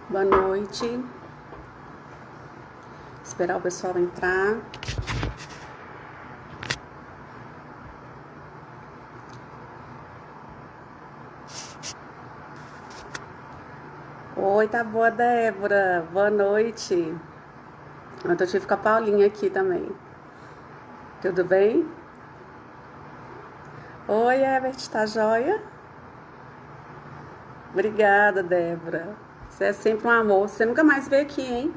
Boa noite. Esperar o pessoal entrar. Oi, tá boa, Débora. Boa noite. Eu tive com a Paulinha aqui também. Tudo bem? Oi, Ebert, tá joia? Obrigada, Débora. Você é sempre um amor. Você nunca mais veio aqui, hein?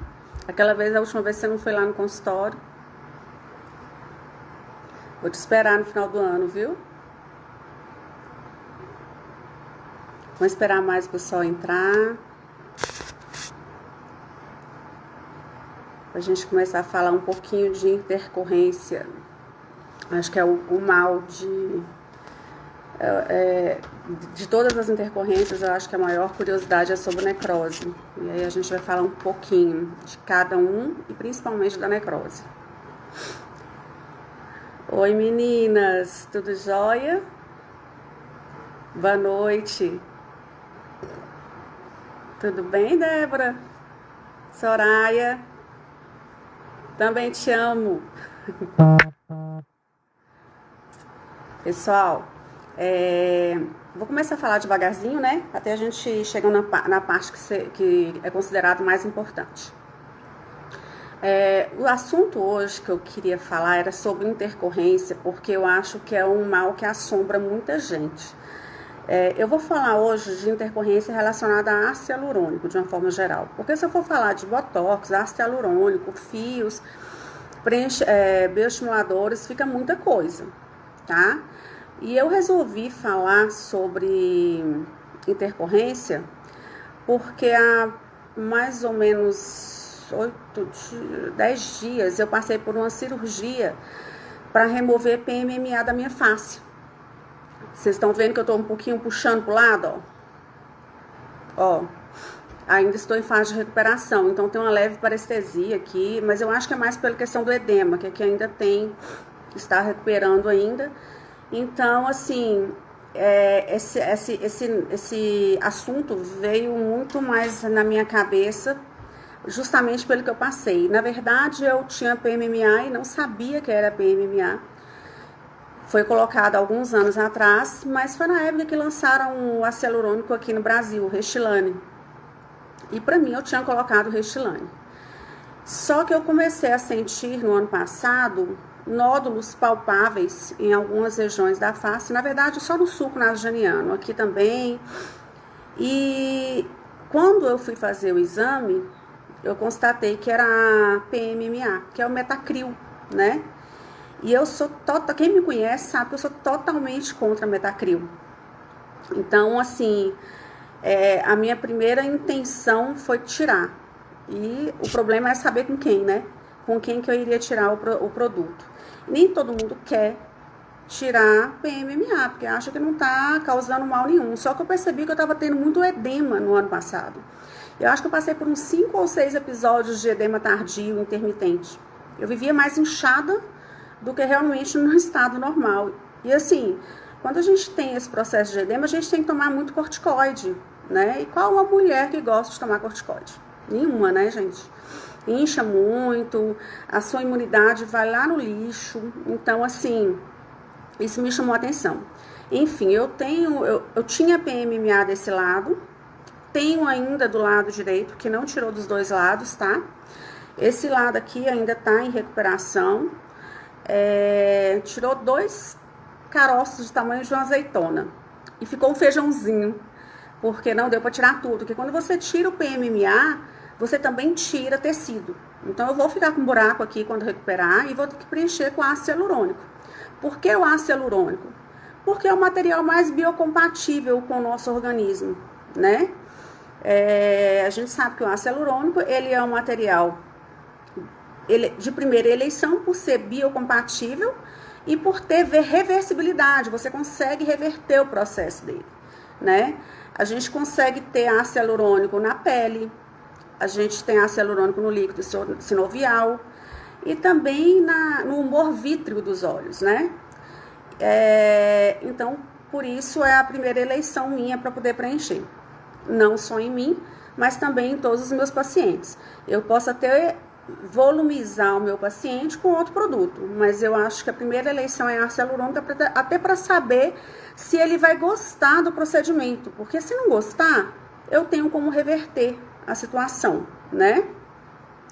A última vez você não foi lá no consultório. Vou te esperar no final do ano, viu? Vamos esperar mais o pessoal entrar. Pra gente começar a falar um pouquinho de intercorrência. Acho que é o mal de todas as intercorrências. Eu acho que a maior curiosidade é sobre necrose. E aí a gente vai falar um pouquinho de cada um e principalmente da necrose. Oi, meninas, tudo jóia? Boa noite. Tudo bem, Débora? Soraya? Também te amo. Pessoal, vou começar a falar devagarzinho, né? Até a gente chegar na parte que é considerado mais importante. O assunto hoje que eu queria falar era sobre intercorrência, porque eu acho que é um mal que assombra muita gente. Eu vou falar hoje de intercorrência relacionada a ácido hialurônico, de uma forma geral. Porque se eu for falar de botox, ácido hialurônico, fios, bioestimuladores, fica muita coisa, tá? E eu resolvi falar sobre intercorrência porque há mais ou menos 10 dias eu passei por uma cirurgia para remover PMMA da minha face. Vocês estão vendo que eu estou um pouquinho puxando pro lado, ó. Ainda estou em fase de recuperação, então tem uma leve parestesia aqui, mas eu acho que é mais pela questão do edema, que aqui ainda está recuperando ainda. Então, assim, esse assunto veio muito mais na minha cabeça, justamente pelo que eu passei. Na verdade, eu tinha PMMA e não sabia que era PMMA. Foi colocado alguns anos atrás, mas foi na época que lançaram o ácido hialurônico aqui no Brasil, o Restylane. E para mim eu tinha colocado o Restylane. Só que eu comecei a sentir no ano passado nódulos palpáveis em algumas regiões da face, na verdade só no sulco nasogeniano, aqui também. E quando eu fui fazer o exame, eu constatei que era a PMMA, que é o metacril, né? E eu sou quem me conhece sabe que eu sou totalmente contra metacril. Então, assim, a minha primeira intenção foi tirar. E o problema é saber com quem, né? Com quem que eu iria tirar o produto. Nem todo mundo quer tirar PMMA, porque acha que não está causando mal nenhum. Só que eu percebi que eu estava tendo muito edema no ano passado. Eu acho que eu passei por uns 5 ou 6 episódios de edema tardio, intermitente. Eu vivia mais inchada do que realmente no estado normal. E assim, quando a gente tem esse processo de edema, a gente tem que tomar muito corticoide, né? E qual a mulher que gosta de tomar corticoide? Nenhuma, né, gente? Incha muito, a sua imunidade vai lá no lixo. Então, assim, isso me chamou a atenção. Enfim, eu tinha PMMA desse lado, tenho ainda do lado direito, que não tirou dos dois lados, tá? Esse lado aqui ainda tá em recuperação. Tirou 2 caroços do tamanho de uma azeitona. E ficou um feijãozinho, porque não deu para tirar tudo. Porque quando você tira o PMMA, você também tira tecido. Então eu vou ficar com um buraco aqui quando recuperar e vou ter que preencher com ácido hialurônico. Por que o ácido hialurônico? Porque é o material mais biocompatível com o nosso organismo, né? A gente sabe que o ácido hialurônico, ele é um material de primeira eleição por ser biocompatível e por ter reversibilidade. Você consegue reverter o processo dele, né? A gente consegue ter ácido hialurônico na pele, a gente tem ácido hialurônico no líquido sinovial e também no humor vítreo dos olhos, né? Então, por isso é a primeira eleição minha para poder preencher. Não só em mim, mas também em todos os meus pacientes. Eu posso até volumizar o meu paciente com outro produto, mas eu acho que a primeira eleição é a ácido hialurônico, até para saber se ele vai gostar do procedimento, porque se não gostar, eu tenho como reverter a situação, né?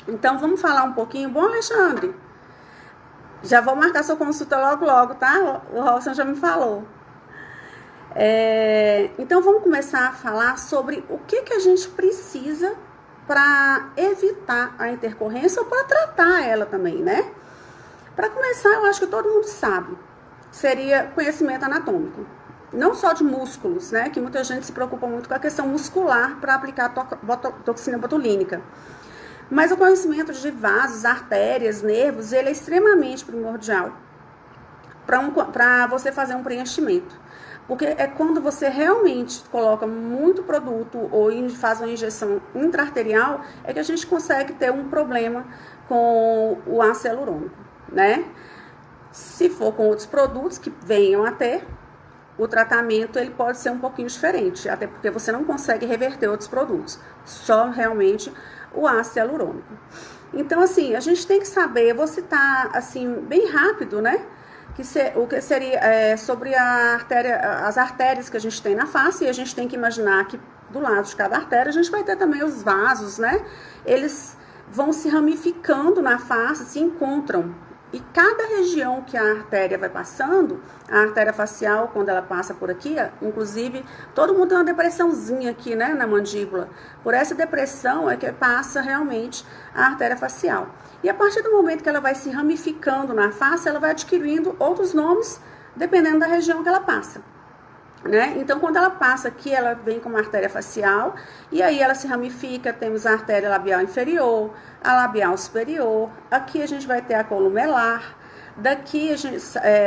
Então, vamos falar um pouquinho. Bom, Alexandre, já vou marcar sua consulta logo, tá? O Robson já me falou. Então, vamos começar a falar sobre o que a gente precisa para evitar a intercorrência ou para tratar ela também, né? Para começar, eu acho que todo mundo sabe, seria conhecimento anatômico. Não só de músculos, né? Que muita gente se preocupa muito com a questão muscular para aplicar toxina botulínica. Mas o conhecimento de vasos, artérias, nervos, ele é extremamente primordial para você fazer um preenchimento. Porque é quando você realmente coloca muito produto ou faz uma injeção intra-arterial, é que a gente consegue ter um problema com o ácido hialurônico, né? Se for com outros produtos que venham a ter, o tratamento ele pode ser um pouquinho diferente, até porque você não consegue reverter outros produtos, só realmente o ácido hialurônico. Então, assim, a gente tem que saber, eu vou citar, assim, bem rápido, né? O que seria sobre as artérias que a gente tem na face, e a gente tem que imaginar que do lado de cada artéria a gente vai ter também os vasos, né? Eles vão se ramificando na face, se encontram. E cada região que a artéria vai passando, a artéria facial, quando ela passa por aqui, inclusive, todo mundo tem uma depressãozinha aqui, né, na mandíbula. Por essa depressão é que passa realmente a artéria facial. E a partir do momento que ela vai se ramificando na face, ela vai adquirindo outros nomes, dependendo da região que ela passa, né? Então, quando ela passa aqui, ela vem com uma artéria facial, e aí ela se ramifica, temos a artéria labial inferior, a labial superior, aqui a gente vai ter a columelar, daqui,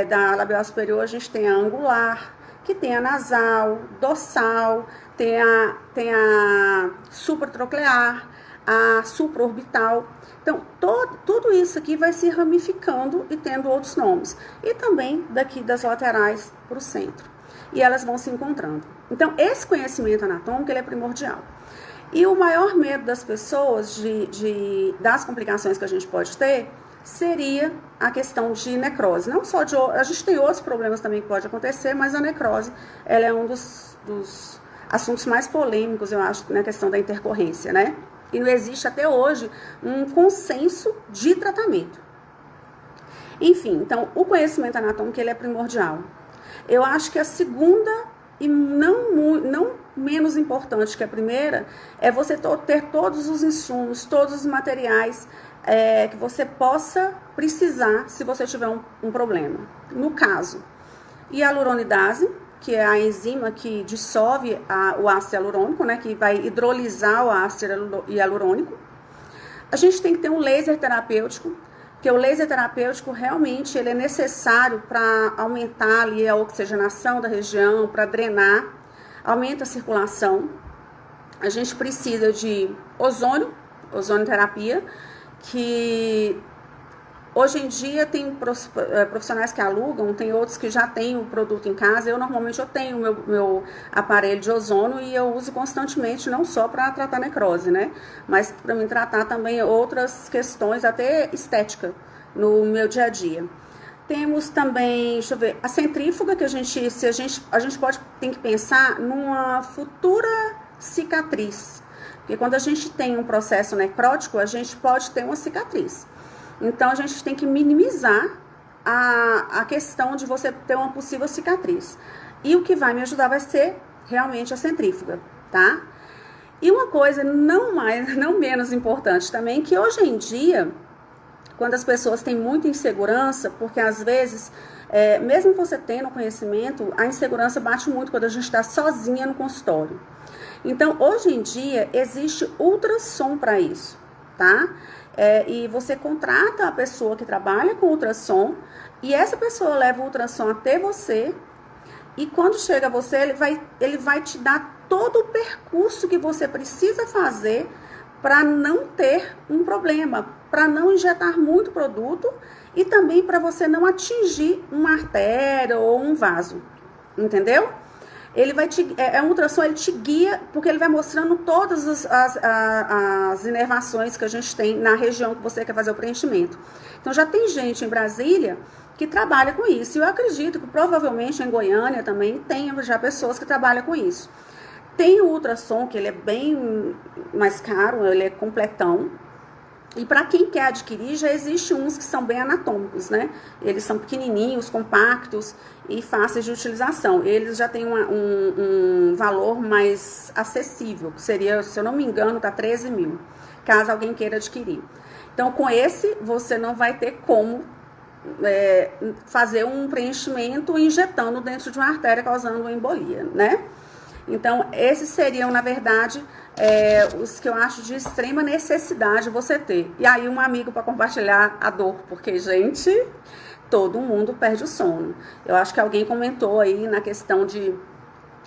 da labial superior, a gente tem a angular, que tem a nasal, dorsal, tem a supratroclear, a supraorbital. Então, tudo isso aqui vai se ramificando e tendo outros nomes. E também daqui das laterais para o centro. E elas vão se encontrando. Então, esse conhecimento anatômico ele é primordial. E o maior medo das pessoas das complicações que a gente pode ter seria a questão de necrose. Não só a gente tem outros problemas também que pode acontecer, mas a necrose ela é um dos assuntos mais polêmicos, eu acho, na questão da intercorrência, né? E não existe até hoje um consenso de tratamento. Enfim, então, o conhecimento anatômico ele é primordial. Eu acho que a segunda, e não menos importante que a primeira, é você ter todos os insumos, todos os materiais que você possa precisar se você tiver um problema. No caso, hialuronidase, que é a enzima que dissolve o ácido hialurônico, né, que vai hidrolisar o ácido hialurônico. A gente tem que ter um laser terapêutico, porque o laser terapêutico realmente ele é necessário para aumentar ali a oxigenação da região, para drenar, aumenta a circulação. A gente precisa de ozonioterapia, que hoje em dia tem profissionais que alugam, tem outros que já têm o produto em casa. Eu normalmente tenho meu aparelho de ozônio e eu uso constantemente, não só para tratar necrose, né? Mas para me tratar também outras questões, até estética, no meu dia a dia. Temos também, deixa eu ver, a centrífuga, que a gente tem que pensar numa futura cicatriz. Porque quando a gente tem um processo necrótico, a gente pode ter uma cicatriz. Então, a gente tem que minimizar a questão de você ter uma possível cicatriz. E o que vai me ajudar vai ser realmente a centrífuga, tá? E uma coisa não menos importante também, que hoje em dia, quando as pessoas têm muita insegurança, porque às vezes, mesmo você tendo conhecimento, a insegurança bate muito quando a gente está sozinha no consultório. Então, hoje em dia, existe ultrassom para isso, tá? E você contrata a pessoa que trabalha com ultrassom e essa pessoa leva o ultrassom até você e quando chega a você, ele vai te dar todo o percurso que você precisa fazer para não ter um problema, para não injetar muito produto e também para você não atingir uma artéria ou um vaso, entendeu? Ele vai um ultrassom, ele te guia, porque ele vai mostrando todas as inervações que a gente tem na região que você quer fazer o preenchimento. Então já tem gente em Brasília que trabalha com isso. E eu acredito que provavelmente em Goiânia também tem já pessoas que trabalham com isso. Tem o ultrassom, que ele é bem mais caro, ele é completão. E para quem quer adquirir, já existe uns que são bem anatômicos, né? Eles são pequenininhos, compactos e fáceis de utilização. Eles já têm um valor mais acessível, que seria, se eu não me engano, tá 13 mil, caso alguém queira adquirir. Então, com esse, você não vai ter como fazer um preenchimento injetando dentro de uma artéria, causando uma embolia, né? Então, esses seriam, na verdade, os que eu acho de extrema necessidade você ter. E aí, um amigo para compartilhar a dor, porque, gente, todo mundo perde o sono. Eu acho que alguém comentou aí na questão de,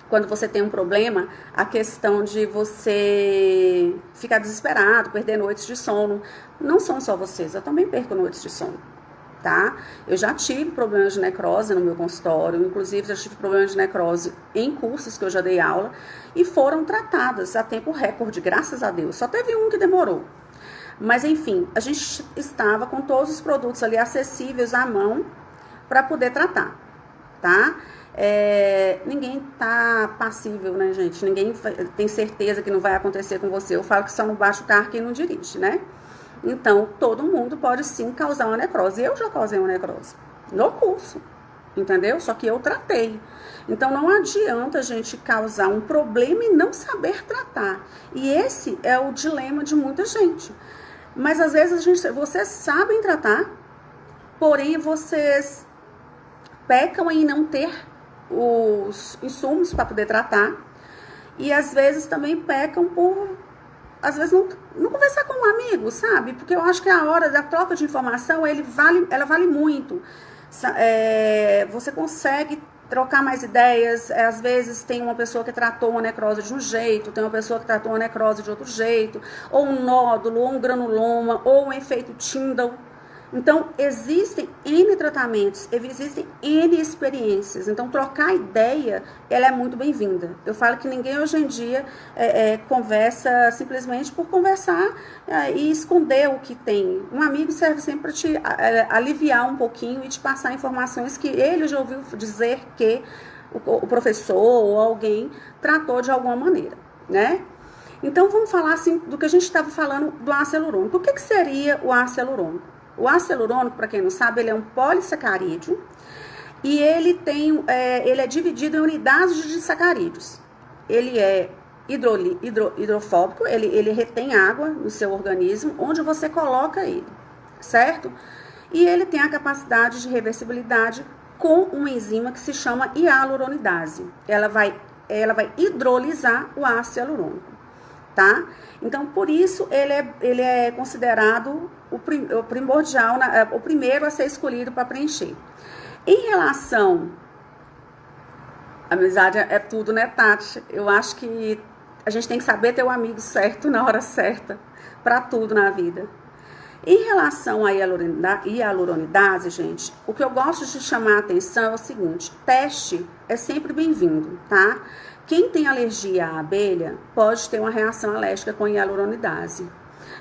quando você tem um problema, a questão de você ficar desesperado, perder noites de sono. Não são só vocês, eu também perco noites de sono. Tá? Eu já tive problemas de necrose no meu consultório, inclusive já tive problemas de necrose em cursos que eu já dei aula e foram tratadas a tempo recorde, graças a Deus. Só teve um que demorou. Mas enfim, a gente estava com todos os produtos ali acessíveis à mão para poder tratar, tá? Ninguém tá passível, né, gente? Ninguém tem certeza que não vai acontecer com você. Eu falo que só não baixa o carro quem não dirige, né? Então, todo mundo pode sim causar uma necrose. Eu já causei uma necrose no curso, entendeu? Só que eu tratei. Então, não adianta a gente causar um problema e não saber tratar. E esse é o dilema de muita gente. Mas, às vezes, vocês sabem tratar, porém, vocês pecam em não ter os insumos para poder tratar. E, às vezes, também pecam por... às vezes não conversar com um amigo, sabe? Porque eu acho que a hora da troca de informação, ela vale muito. Você consegue trocar mais ideias. Às vezes tem uma pessoa que tratou uma necrose de um jeito, tem uma pessoa que tratou uma necrose de outro jeito, ou um nódulo, ou um granuloma, ou um efeito Tyndall. Então, existem N tratamentos, existem N experiências. Então, trocar ideia, ela é muito bem-vinda. Eu falo que ninguém hoje em dia conversa simplesmente por conversar e esconder o que tem. Um amigo serve sempre para te aliviar um pouquinho e te passar informações que ele já ouviu dizer que o professor ou alguém tratou de alguma maneira, né? Então, vamos falar assim do que a gente estava falando do ácido hialurônico. O que seria o ácido hialurônico? O ácido hialurônico, para quem não sabe, ele é um polissacarídeo e ele é dividido em unidades de sacarídeos. Ele é hidrofóbico, ele retém água no seu organismo, onde você coloca ele, certo? E ele tem a capacidade de reversibilidade com uma enzima que se chama hialuronidase. Ela vai hidrolisar o ácido hialurônico, tá? Então, por isso, ele é considerado o primordial, o primeiro a ser escolhido para preencher. Em relação... Amizade é tudo, né, Tati? Eu acho que a gente tem que saber ter o amigo certo na hora certa para tudo na vida. Em relação à hialuronidase, gente, o que eu gosto de chamar a atenção é o seguinte: teste é sempre bem-vindo, tá? Quem tem alergia à abelha pode ter uma reação alérgica com hialuronidase.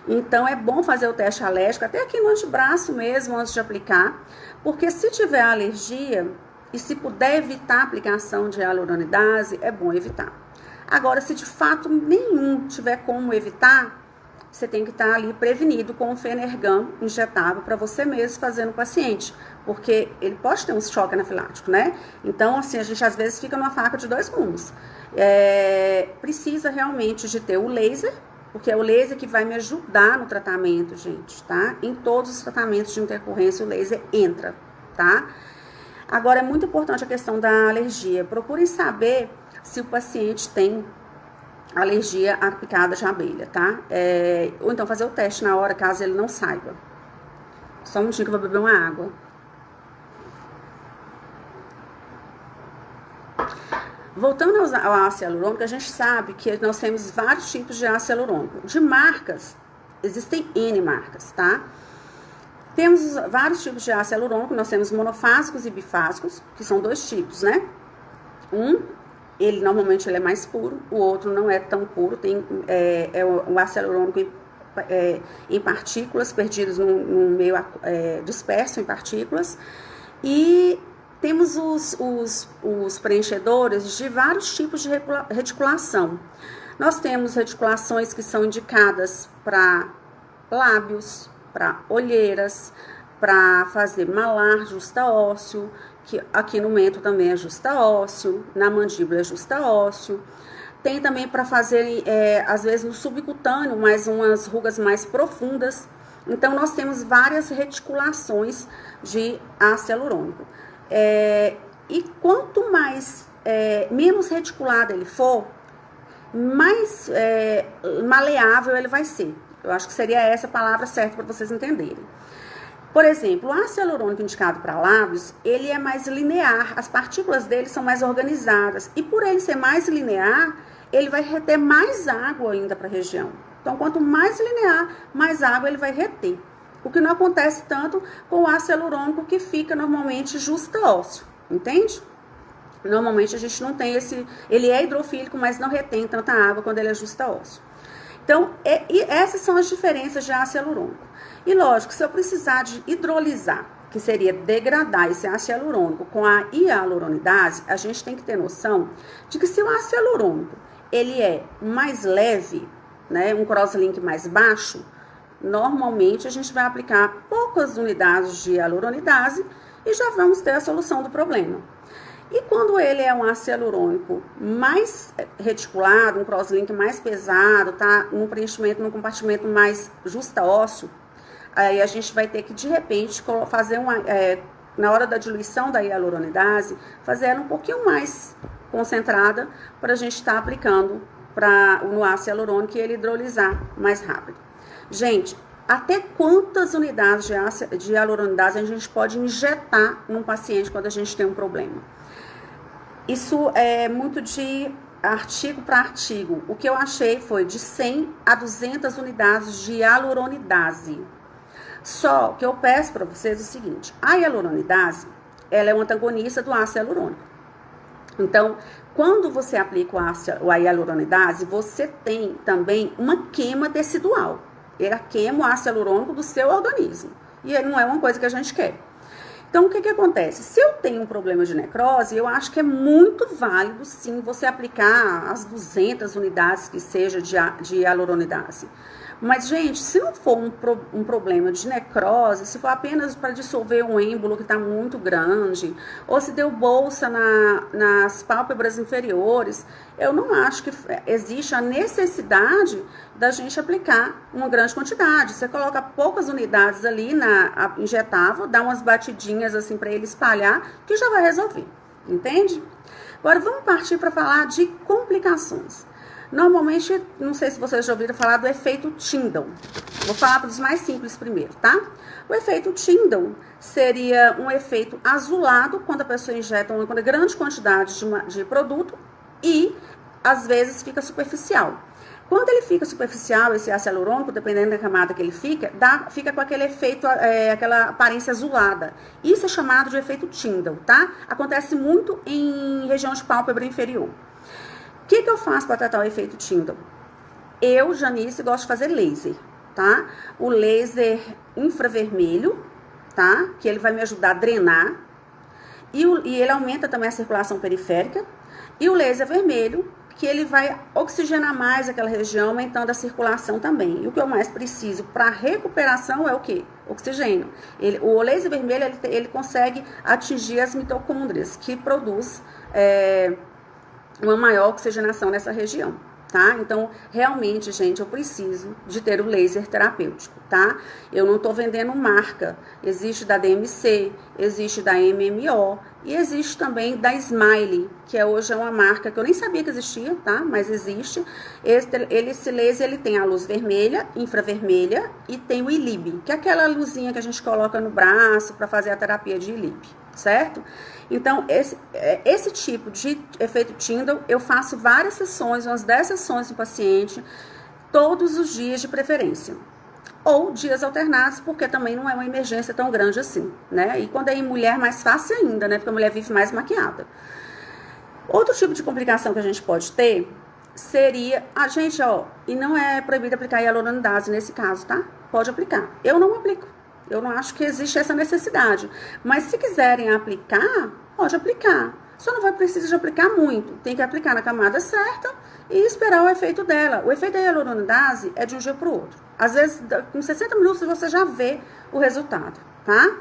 Então, é bom fazer o teste alérgico, até aqui no antebraço mesmo, antes de aplicar, porque se tiver alergia e se puder evitar a aplicação de hialuronidase, é bom evitar. Agora, se de fato nenhum tiver como evitar, você tem que estar ali prevenido com o Fenergan injetável para você mesmo fazer no paciente, porque ele pode ter um choque anafilático, né? Então, assim, a gente às vezes fica numa faca de dois gumes. Precisa realmente de ter o laser, porque é o laser que vai me ajudar no tratamento, gente, tá? Em todos os tratamentos de intercorrência, o laser entra, tá? Agora, é muito importante a questão da alergia. Procurem saber se o paciente tem alergia à picada de abelha, tá? Ou então fazer o teste na hora, caso ele não saiba. Só um minutinho que eu vou beber uma água. Voltando ao ácido hialurônico, a gente sabe que nós temos vários tipos de ácido hialurônico. De marcas, existem N marcas, tá? Temos vários tipos de ácido hialurônico, nós temos monofásicos e bifásicos, que são dois tipos, né? Um ele normalmente ele é mais puro, o outro não é tão puro, tem o ácido hialurônico em partículas, perdidos no meio disperso em partículas. E temos os preenchedores de vários tipos de reticulação. Nós temos reticulações que são indicadas para lábios, para olheiras, para fazer malar justa ósseo, que aqui no mento também é justa ósseo, na mandíbula é justa ósseo. Tem também para fazer, às vezes, no subcutâneo, mas umas rugas mais profundas. Então, nós temos várias reticulações de ácido hialurônico. E quanto mais, menos reticulado ele for, mais maleável ele vai ser. Eu acho que seria essa a palavra certa para vocês entenderem. Por exemplo, o ácido hialurônico indicado para lábios, ele é mais linear, as partículas dele são mais organizadas. E por ele ser mais linear, ele vai reter mais água ainda para a região. Então, quanto mais linear, mais água ele vai reter. O que não acontece tanto com o ácido hialurônico, que fica normalmente justa ósseo, entende? Normalmente a gente não tem ele é hidrofílico, mas não retém tanta água quando ele é justa ósseo. Então, essas são as diferenças de ácido hialurônico. E lógico, se eu precisar de hidrolisar, que seria degradar esse ácido hialurônico com a hialuronidase, a gente tem que ter noção de que se o ácido hialurônico ele é mais leve, né, um crosslink mais baixo, normalmente a gente vai aplicar poucas unidades de hialuronidase e já vamos ter a solução do problema. E quando ele é um ácido hialurônico mais reticulado, um crosslink mais pesado, tá? Um preenchimento, num compartimento mais justa ósseo, aí a gente vai ter que, de repente, fazer na hora da diluição da hialuronidase, fazer ela um pouquinho mais concentrada para a gente estar aplicando no ácido hialurônico e ele hidrolisar mais rápido. Gente, até quantas unidades de hialuronidase a gente pode injetar num paciente quando a gente tem um problema? Isso é muito de artigo para artigo. O que eu achei foi de 100 a 200 unidades de hialuronidase. Só que eu peço para vocês o seguinte: a hialuronidase, ela é uma antagonista do ácido hialurônico. Então, quando você aplica a hialuronidase, você tem também uma queima tecidual. Ela queima o ácido hialurônico do seu organismo. E não é uma coisa que a gente quer. Então, o que acontece? Se eu tenho um problema de necrose, eu acho que é muito válido, sim, você aplicar as 200 unidades que seja de hialuronidase. Mas, gente, se não for um problema de necrose, se for apenas para dissolver um êmbolo que está muito grande, ou se deu bolsa nas pálpebras inferiores, eu não acho que existe a necessidade da gente aplicar uma grande quantidade. Você coloca poucas unidades ali injetável, dá umas batidinhas assim para ele espalhar, que já vai resolver, entende? Agora, vamos partir para falar de complicações. Normalmente, não sei se vocês já ouviram falar do efeito Tyndall. Vou falar para os mais simples primeiro, tá? O efeito Tyndall seria um efeito azulado quando a pessoa injeta uma grande quantidade de produto e, às vezes, fica superficial. Quando ele fica superficial, esse ácido hialurônico, dependendo da camada que ele fica com aquele efeito, aquela aparência azulada. Isso é chamado de efeito Tyndall, tá? Acontece muito em região de pálpebra inferior. O que eu faço para tratar o efeito Tyndall? Eu, Janice, gosto de fazer laser, tá? O laser infravermelho, tá? Que ele vai me ajudar a drenar. E ele aumenta também a circulação periférica. E o laser vermelho, que ele vai oxigenar mais aquela região, aumentando a circulação também. E o que eu mais preciso para recuperação é o quê? Oxigênio. O laser vermelho, ele consegue atingir as mitocôndrias, que produz uma maior oxigenação nessa região, tá? Então, realmente, gente, eu preciso de ter o laser terapêutico, tá? Eu não tô vendendo marca. Existe da DMC, existe da MMO e existe também da Smile, que hoje é uma marca que eu nem sabia que existia, tá? Mas existe. Esse laser, ele tem a luz vermelha, infravermelha e tem o ILIB, que é aquela luzinha que a gente coloca no braço para fazer a terapia de ILIB, certo? Então, esse tipo de efeito Tyndall, eu faço várias sessões, umas 10 sessões no paciente, todos os dias de preferência. Ou dias alternados, porque também não é uma emergência tão grande assim, né? E quando é em mulher, mais fácil ainda, né? Porque a mulher vive mais maquiada. Outro tipo de complicação que a gente pode ter seria, a gente, ó, e não é proibido aplicar hialuronidase nesse caso, tá? Pode aplicar. Eu não aplico. Eu não acho que existe essa necessidade. Mas se quiserem aplicar, pode aplicar. Só não vai precisar de aplicar muito. Tem que aplicar na camada certa e esperar o efeito dela. O efeito da hialuronidase é de um dia para o outro. Às vezes, com 60 minutos você já vê o resultado, tá?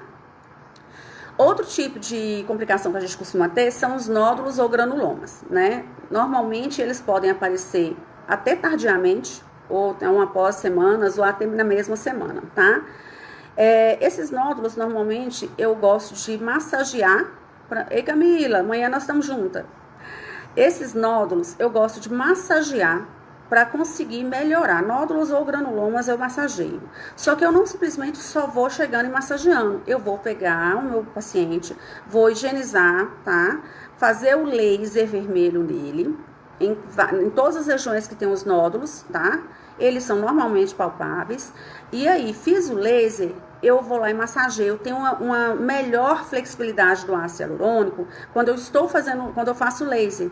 Outro tipo de complicação que a gente costuma ter são os nódulos ou granulomas, né? Normalmente eles podem aparecer até tardiamente, ou após semanas, ou até na mesma semana, tá? Esses nódulos, normalmente, eu gosto de massagear. Ei, Camila, amanhã nós estamos juntas. Esses nódulos, eu gosto de massagear para conseguir melhorar. Nódulos ou granulomas eu massageio. Só que eu não simplesmente só vou chegando e massageando. Eu vou pegar o meu paciente, vou higienizar, tá? Fazer o laser vermelho nele, em todas as regiões que tem os nódulos, tá? Eles são normalmente palpáveis. E aí, fiz o laser, eu vou lá e massageio. Eu tenho uma melhor flexibilidade do ácido hialurônico quando eu faço laser.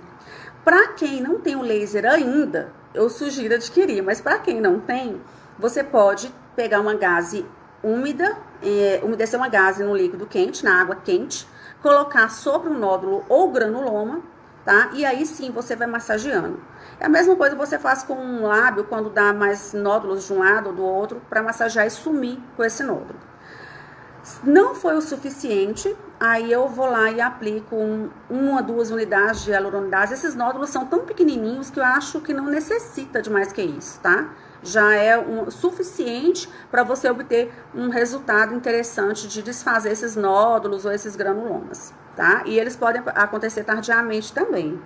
Para quem não tem o laser ainda, eu sugiro adquirir, mas para quem não tem, você pode pegar uma gaze úmida, umedecer uma gaze no líquido quente, na água quente, colocar sobre o nódulo ou granuloma, tá? E aí sim você vai massageando. É a mesma coisa que você faz com um lábio quando dá mais nódulos de um lado ou do outro, para massagear e sumir com esse nódulo. Não foi o suficiente, aí eu vou lá e aplico uma ou duas unidades de hialuronidase. Esses nódulos são tão pequenininhos que eu acho que não necessita de mais que isso, tá? Já é suficiente para você obter um resultado interessante de desfazer esses nódulos ou esses granulomas, tá? E eles podem acontecer tardiamente também.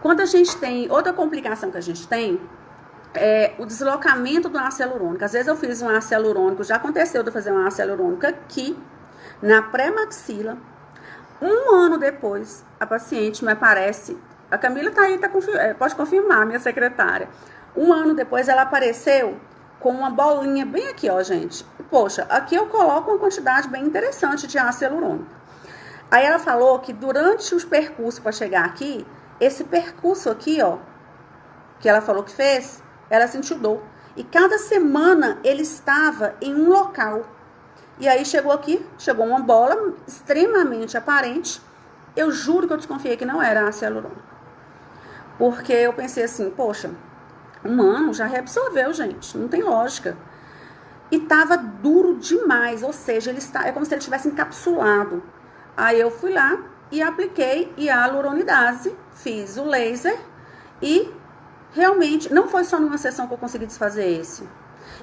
Quando a gente tem, outra complicação que a gente tem é o deslocamento do ácido hialurônico. Às vezes eu fiz um ácido hialurônico, já aconteceu de eu fazer um ácido hialurônico aqui, na pré-maxila. Um ano depois, a paciente me aparece, a Camila tá aí, pode confirmar, minha secretária. Um ano depois ela apareceu com uma bolinha bem aqui, ó, gente. Poxa, aqui eu coloco uma quantidade bem interessante de ácido hialurônico. Aí ela falou que durante os percursos para chegar aqui, esse percurso aqui, ó, que ela falou que fez, ela sentiu dor. E cada semana ele estava em um local. E aí chegou aqui, chegou uma bola extremamente aparente. Eu juro que eu desconfiei que não era ácido hialurônico. Porque eu pensei assim, poxa, um ano já reabsorveu, gente. Não tem lógica. E tava duro demais, ou seja, é como se ele tivesse encapsulado. Aí eu fui lá e apliquei hialuronidase, fiz o laser e realmente, não foi só numa sessão que eu consegui desfazer esse.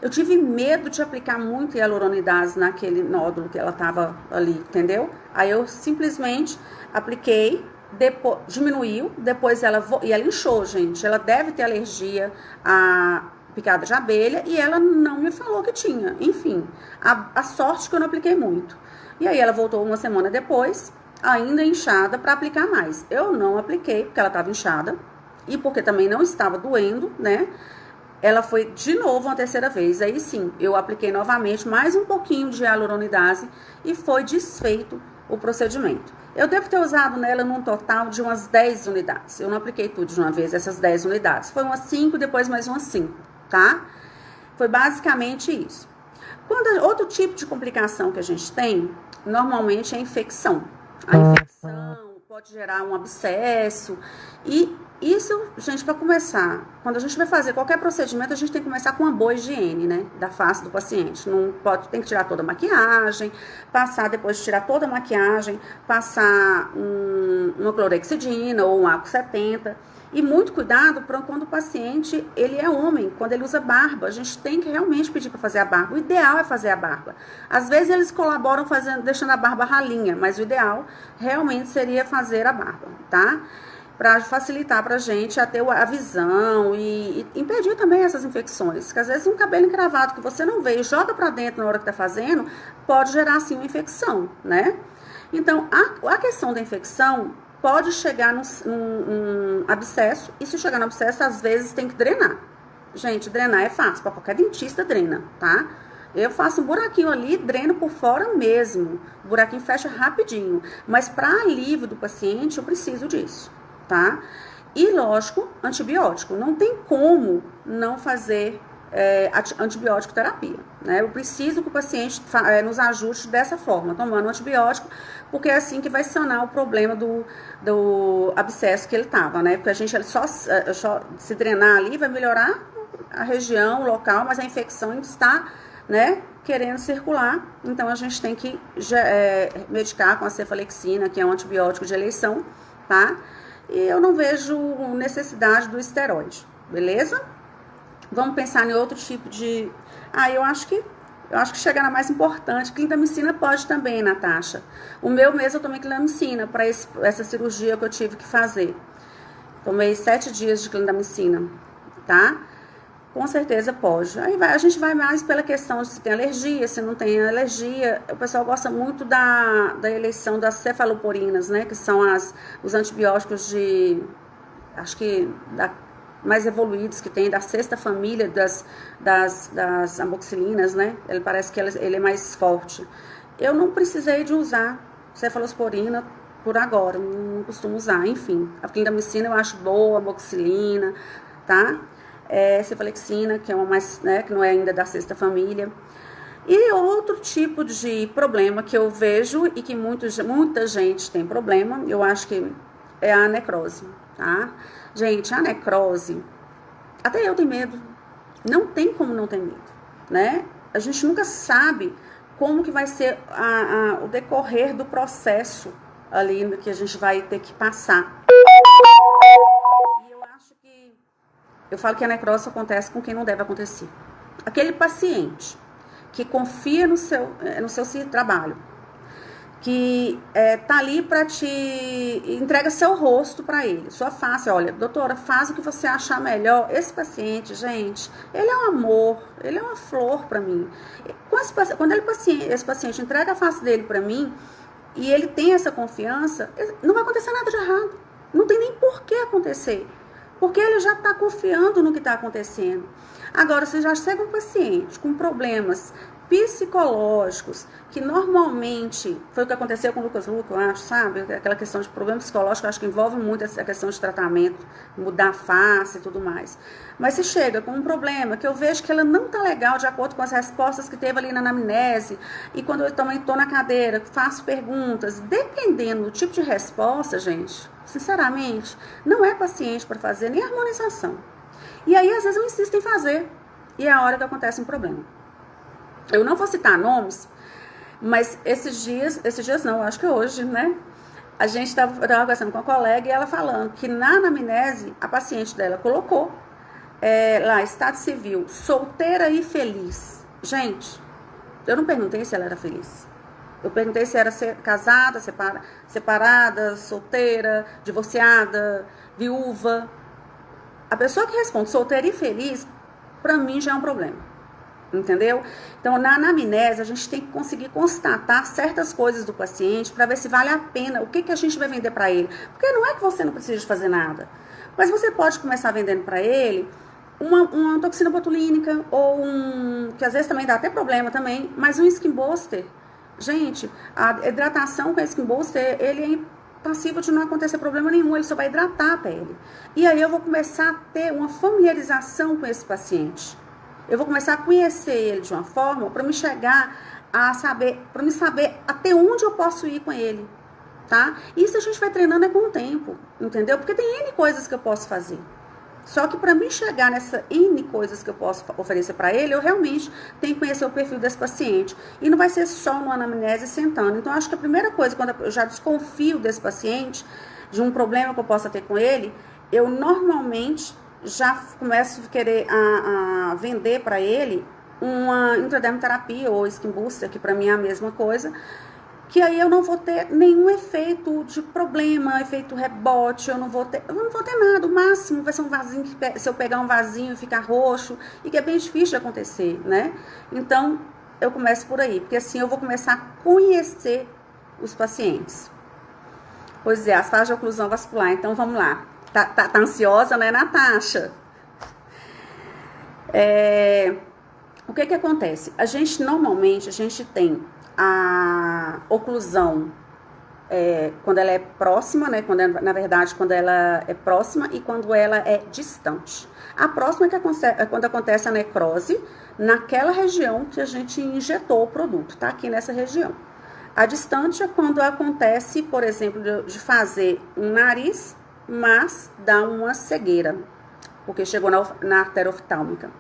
Eu tive medo de aplicar muito hialuronidase naquele nódulo que ela tava ali, entendeu? Aí eu simplesmente apliquei, depois, diminuiu, depois e ela inchou, gente. Ela deve ter alergia a picada de abelha e ela não me falou que tinha. Enfim, a sorte que eu não apliquei muito. E aí ela voltou uma semana depois, ainda inchada, para aplicar mais. Eu não apliquei, porque ela estava inchada. E porque também não estava doendo, né? Ela foi de novo uma terceira vez. Aí sim, eu apliquei novamente mais um pouquinho de hialuronidase e foi desfeito o procedimento. Eu devo ter usado nela num total de umas 10 unidades. Eu não apliquei tudo de uma vez, essas 10 unidades. Foi umas 5, depois mais umas 5, tá? Foi basicamente isso. Outro tipo de complicação que a gente tem, normalmente é a infecção. A infecção pode gerar um abscesso e isso, gente, para começar, quando a gente vai fazer qualquer procedimento, a gente tem que começar com uma boa higiene, né, da face do paciente. Tem que tirar toda a maquiagem, depois de tirar toda a maquiagem, passar uma clorexidina ou um álcool 70. E muito cuidado para quando o paciente, ele é homem, quando ele usa barba, a gente tem que realmente pedir para fazer a barba. O ideal é fazer a barba. Às vezes eles colaboram deixando a barba ralinha, mas o ideal realmente seria fazer a barba, tá? Para facilitar pra gente a ter a visão e impedir também essas infecções. Porque às vezes um cabelo encravado que você não vê e joga pra dentro na hora que tá fazendo, pode gerar assim uma infecção, né? Então, a questão da infecção pode chegar num abscesso, e se chegar no abscesso, às vezes tem que drenar. Gente, drenar é fácil, para qualquer dentista drena, tá? Eu faço um buraquinho ali, dreno por fora mesmo. O buraquinho fecha rapidinho. Mas para alívio do paciente, eu preciso disso, tá? E, lógico, antibiótico. Não tem como não fazer antibiótico terapia, né? Eu preciso que o paciente nos ajude dessa forma, tomando antibiótico, porque é assim que vai sanar o problema do abscesso que ele tava, né? Porque a gente só se drenar ali vai melhorar a região, o local, mas a infecção ainda está, né, querendo circular. Então a gente tem que medicar com a cefalexina, que é um antibiótico de eleição, tá? E eu não vejo necessidade do esteroide, beleza? Vamos pensar em outro tipo de... eu acho que chega na mais importante. Clindamicina pode também, Natasha. O meu mesmo eu tomei clindamicina para essa cirurgia que eu tive que fazer. Tomei 7 dias de clindamicina, tá? Com certeza pode. Aí a gente vai mais pela questão de se tem alergia, se não tem alergia. O pessoal gosta muito da eleição das cefaloporinas, né? Que são os antibióticos acho que mais evoluídos que tem, da sexta família das amoxicilinas, né? Ele parece que ele é mais forte. Eu não precisei de usar cefalosporina por agora, não costumo usar. Enfim, a clindamicina eu acho boa, amoxicilina, tá? Cefalexina, que é uma mais, né, que não é ainda da sexta família. E outro tipo de problema que eu vejo e que muita gente tem problema, eu acho que é a necrose, tá? Gente, a necrose, até eu tenho medo. Não tem como não ter medo, né? A gente nunca sabe como que vai ser o decorrer do processo ali que a gente vai ter que passar. E eu acho que... Eu falo que a necrose acontece com quem não deve acontecer. Aquele paciente que confia no seu trabalho, que tá ali para entrega seu rosto para ele, sua face, olha, doutora, faz o que você achar melhor. Esse paciente, gente, ele é um amor, ele é uma flor para mim. Quando esse paciente entrega a face dele para mim e ele tem essa confiança, não vai acontecer nada de errado, não tem nem por que acontecer, porque ele já está confiando no que está acontecendo. Agora, se já chega um paciente com problemas psicológicos, que normalmente foi o que aconteceu com o Lucas Luco, eu acho, sabe? Aquela questão de problema psicológico, eu acho que envolve muito essa questão de tratamento, mudar a face e tudo mais. Mas se chega com um problema que eu vejo que ela não tá legal de acordo com as respostas que teve ali na anamnese, e quando eu também tô na cadeira, faço perguntas, dependendo do tipo de resposta, gente, sinceramente, não é paciente para fazer nem harmonização. E aí, às vezes, eu insisto em fazer, e é a hora que acontece um problema. Eu não vou citar nomes, mas esses dias não, acho que hoje, né? A gente estava conversando com a colega e ela falando que na anamnese, a paciente dela colocou lá, estado civil, solteira e feliz. Gente, eu não perguntei se ela era feliz. Eu perguntei se era casada, separada, solteira, divorciada, viúva. A pessoa que responde solteira e feliz, pra mim já é um problema. Entendeu? Então, na anamnese, a gente tem que conseguir constatar certas coisas do paciente para ver se vale a pena, o que a gente vai vender para ele. Porque não é que você não precisa de fazer nada, mas você pode começar vendendo para ele uma toxina botulínica ou que às vezes também dá até problema também, mas um skin booster. Gente, a hidratação com a skin booster, ele é passivo de não acontecer problema nenhum, ele só vai hidratar a pele. E aí eu vou começar a ter uma familiarização com esse paciente. Eu vou começar a conhecer ele de uma forma para me chegar a saber, para me saber até onde eu posso ir com ele, tá? Isso a gente vai treinando com o tempo, entendeu? Porque tem N coisas que eu posso fazer. Só que para mim chegar nessa N coisas que eu posso oferecer para ele, eu realmente tenho que conhecer o perfil desse paciente. E não vai ser só no anamnese sentando. Então, acho que a primeira coisa, quando eu já desconfio desse paciente, de um problema que eu possa ter com ele, eu normalmente já começo a querer a vender para ele uma intradermoterapia ou skin booster, que para mim é a mesma coisa, que aí eu não vou ter nenhum efeito de problema, efeito rebote, eu não vou ter nada. O máximo vai ser um vasinho, se eu pegar um vasinho e ficar roxo, e que é bem difícil de acontecer, né? Então, eu começo por aí, porque assim eu vou começar a conhecer os pacientes. Pois é, as fases de oclusão vascular, então vamos lá. Tá ansiosa, né, Natasha? O que acontece? Normalmente, a gente tem a oclusão quando ela é próxima, né? Na verdade, quando ela é próxima e quando ela é distante. A próxima é quando acontece a necrose naquela região que a gente injetou o produto, tá? Aqui nessa região. A distante é quando acontece, por exemplo, de fazer um nariz, mas dá uma cegueira, porque chegou na artéria oftálmica.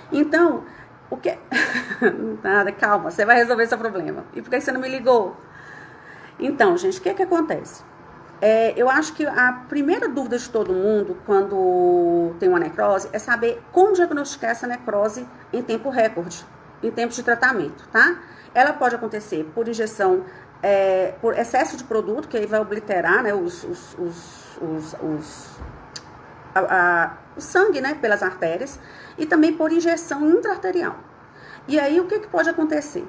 Então, o que... Nada, calma, você vai resolver seu problema. E por que você não me ligou? Então, gente, o que acontece? Eu acho que a primeira dúvida de todo mundo quando tem uma necrose é saber como diagnosticar essa necrose em tempo recorde, em tempo de tratamento, tá? Ela pode acontecer por injeção, por excesso de produto, que aí vai obliterar, né, o sangue, né, pelas artérias, e também por injeção intra-arterial. E aí, o que pode acontecer?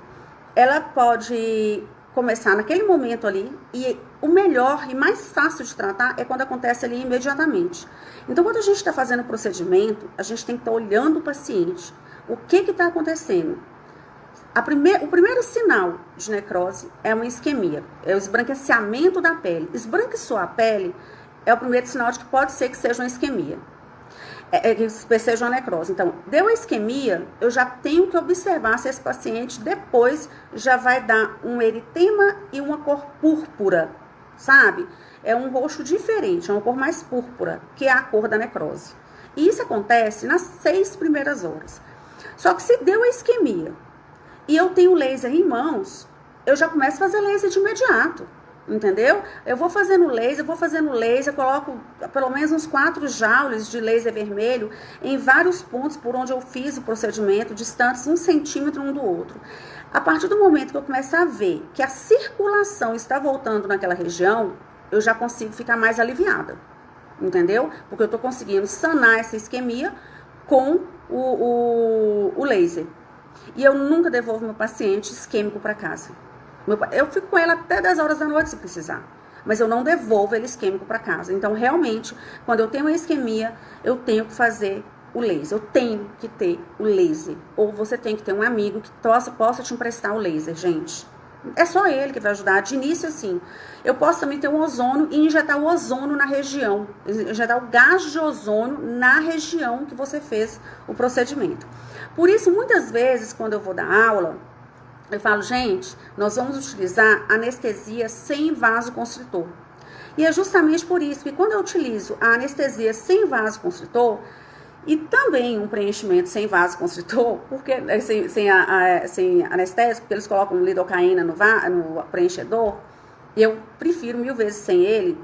Ela pode começar naquele momento ali, e o melhor e mais fácil de tratar é quando acontece ali imediatamente. Então, quando a gente está fazendo o procedimento, a gente tem que estar olhando o paciente. O que está acontecendo? O primeiro sinal de necrose é uma isquemia, é o esbranquecimento da pele. Esbranquiçou a pele é o primeiro sinal de que pode ser que seja uma isquemia. Que seja uma necrose. Então, deu a isquemia, eu já tenho que observar se esse paciente depois já vai dar um eritema e uma cor púrpura, sabe? É um roxo diferente, é uma cor mais púrpura, que é a cor da necrose. E isso acontece nas 6 primeiras horas. Só que se deu a isquemia e eu tenho laser em mãos, eu já começo a fazer laser de imediato. Entendeu? Eu vou fazendo laser, coloco pelo menos uns 4 joules de laser vermelho em vários pontos por onde eu fiz o procedimento, distantes 1 centímetro um do outro. A partir do momento que eu começar a ver que a circulação está voltando naquela região, eu já consigo ficar mais aliviada, entendeu? Porque eu estou conseguindo sanar essa isquemia com o laser. E eu nunca devolvo meu paciente isquêmico para casa. Eu fico com ela até 10 horas da noite se precisar, mas eu não devolvo ele isquêmico para casa. Então, realmente, quando eu tenho uma isquemia, eu tenho que fazer o laser. Eu tenho que ter o laser. Ou você tem que ter um amigo que possa te emprestar o laser, gente. É só ele que vai ajudar. De início, assim, eu posso também ter um ozônio e injetar o ozônio na região. Injetar o gás de ozônio na região que você fez o procedimento. Por isso, muitas vezes, quando eu vou dar aula, eu falo, gente, nós vamos utilizar anestesia sem vasoconstritor. E é justamente por isso que quando eu utilizo a anestesia sem vasoconstritor e também um preenchimento sem vasoconstritor, porque sem anestésico, porque eles colocam lidocaína no preenchedor, eu prefiro 1000 vezes sem ele.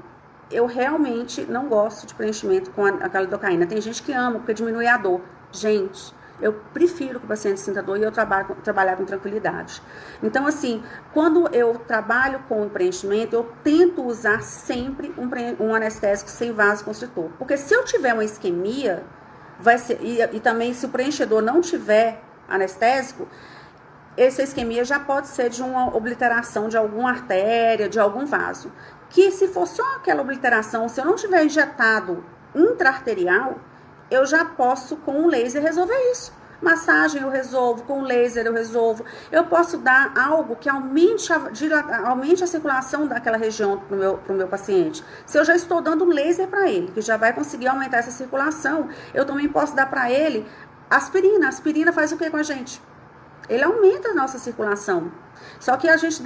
Eu realmente não gosto de preenchimento com aquela lidocaína. Tem gente que ama porque diminui a dor. Gente, eu prefiro que o paciente sinta dor e eu trabalhar com tranquilidade. Então, assim, quando eu trabalho com o preenchimento, eu tento usar sempre um anestésico sem vasoconstritor. Porque se eu tiver uma isquemia, vai ser, e também se o preenchedor não tiver anestésico, essa isquemia já pode ser de uma obliteração de alguma artéria, de algum vaso. Que se for só aquela obliteração, se eu não tiver injetado intra-arterial, eu já posso, com o laser, resolver isso. Massagem eu resolvo, com o laser eu resolvo. Eu posso dar algo que aumente a circulação daquela região para o meu paciente. Se eu já estou dando laser para ele, que já vai conseguir aumentar essa circulação, eu também posso dar para ele aspirina. A aspirina faz o que com a gente? Ele aumenta a nossa circulação. Só que a gente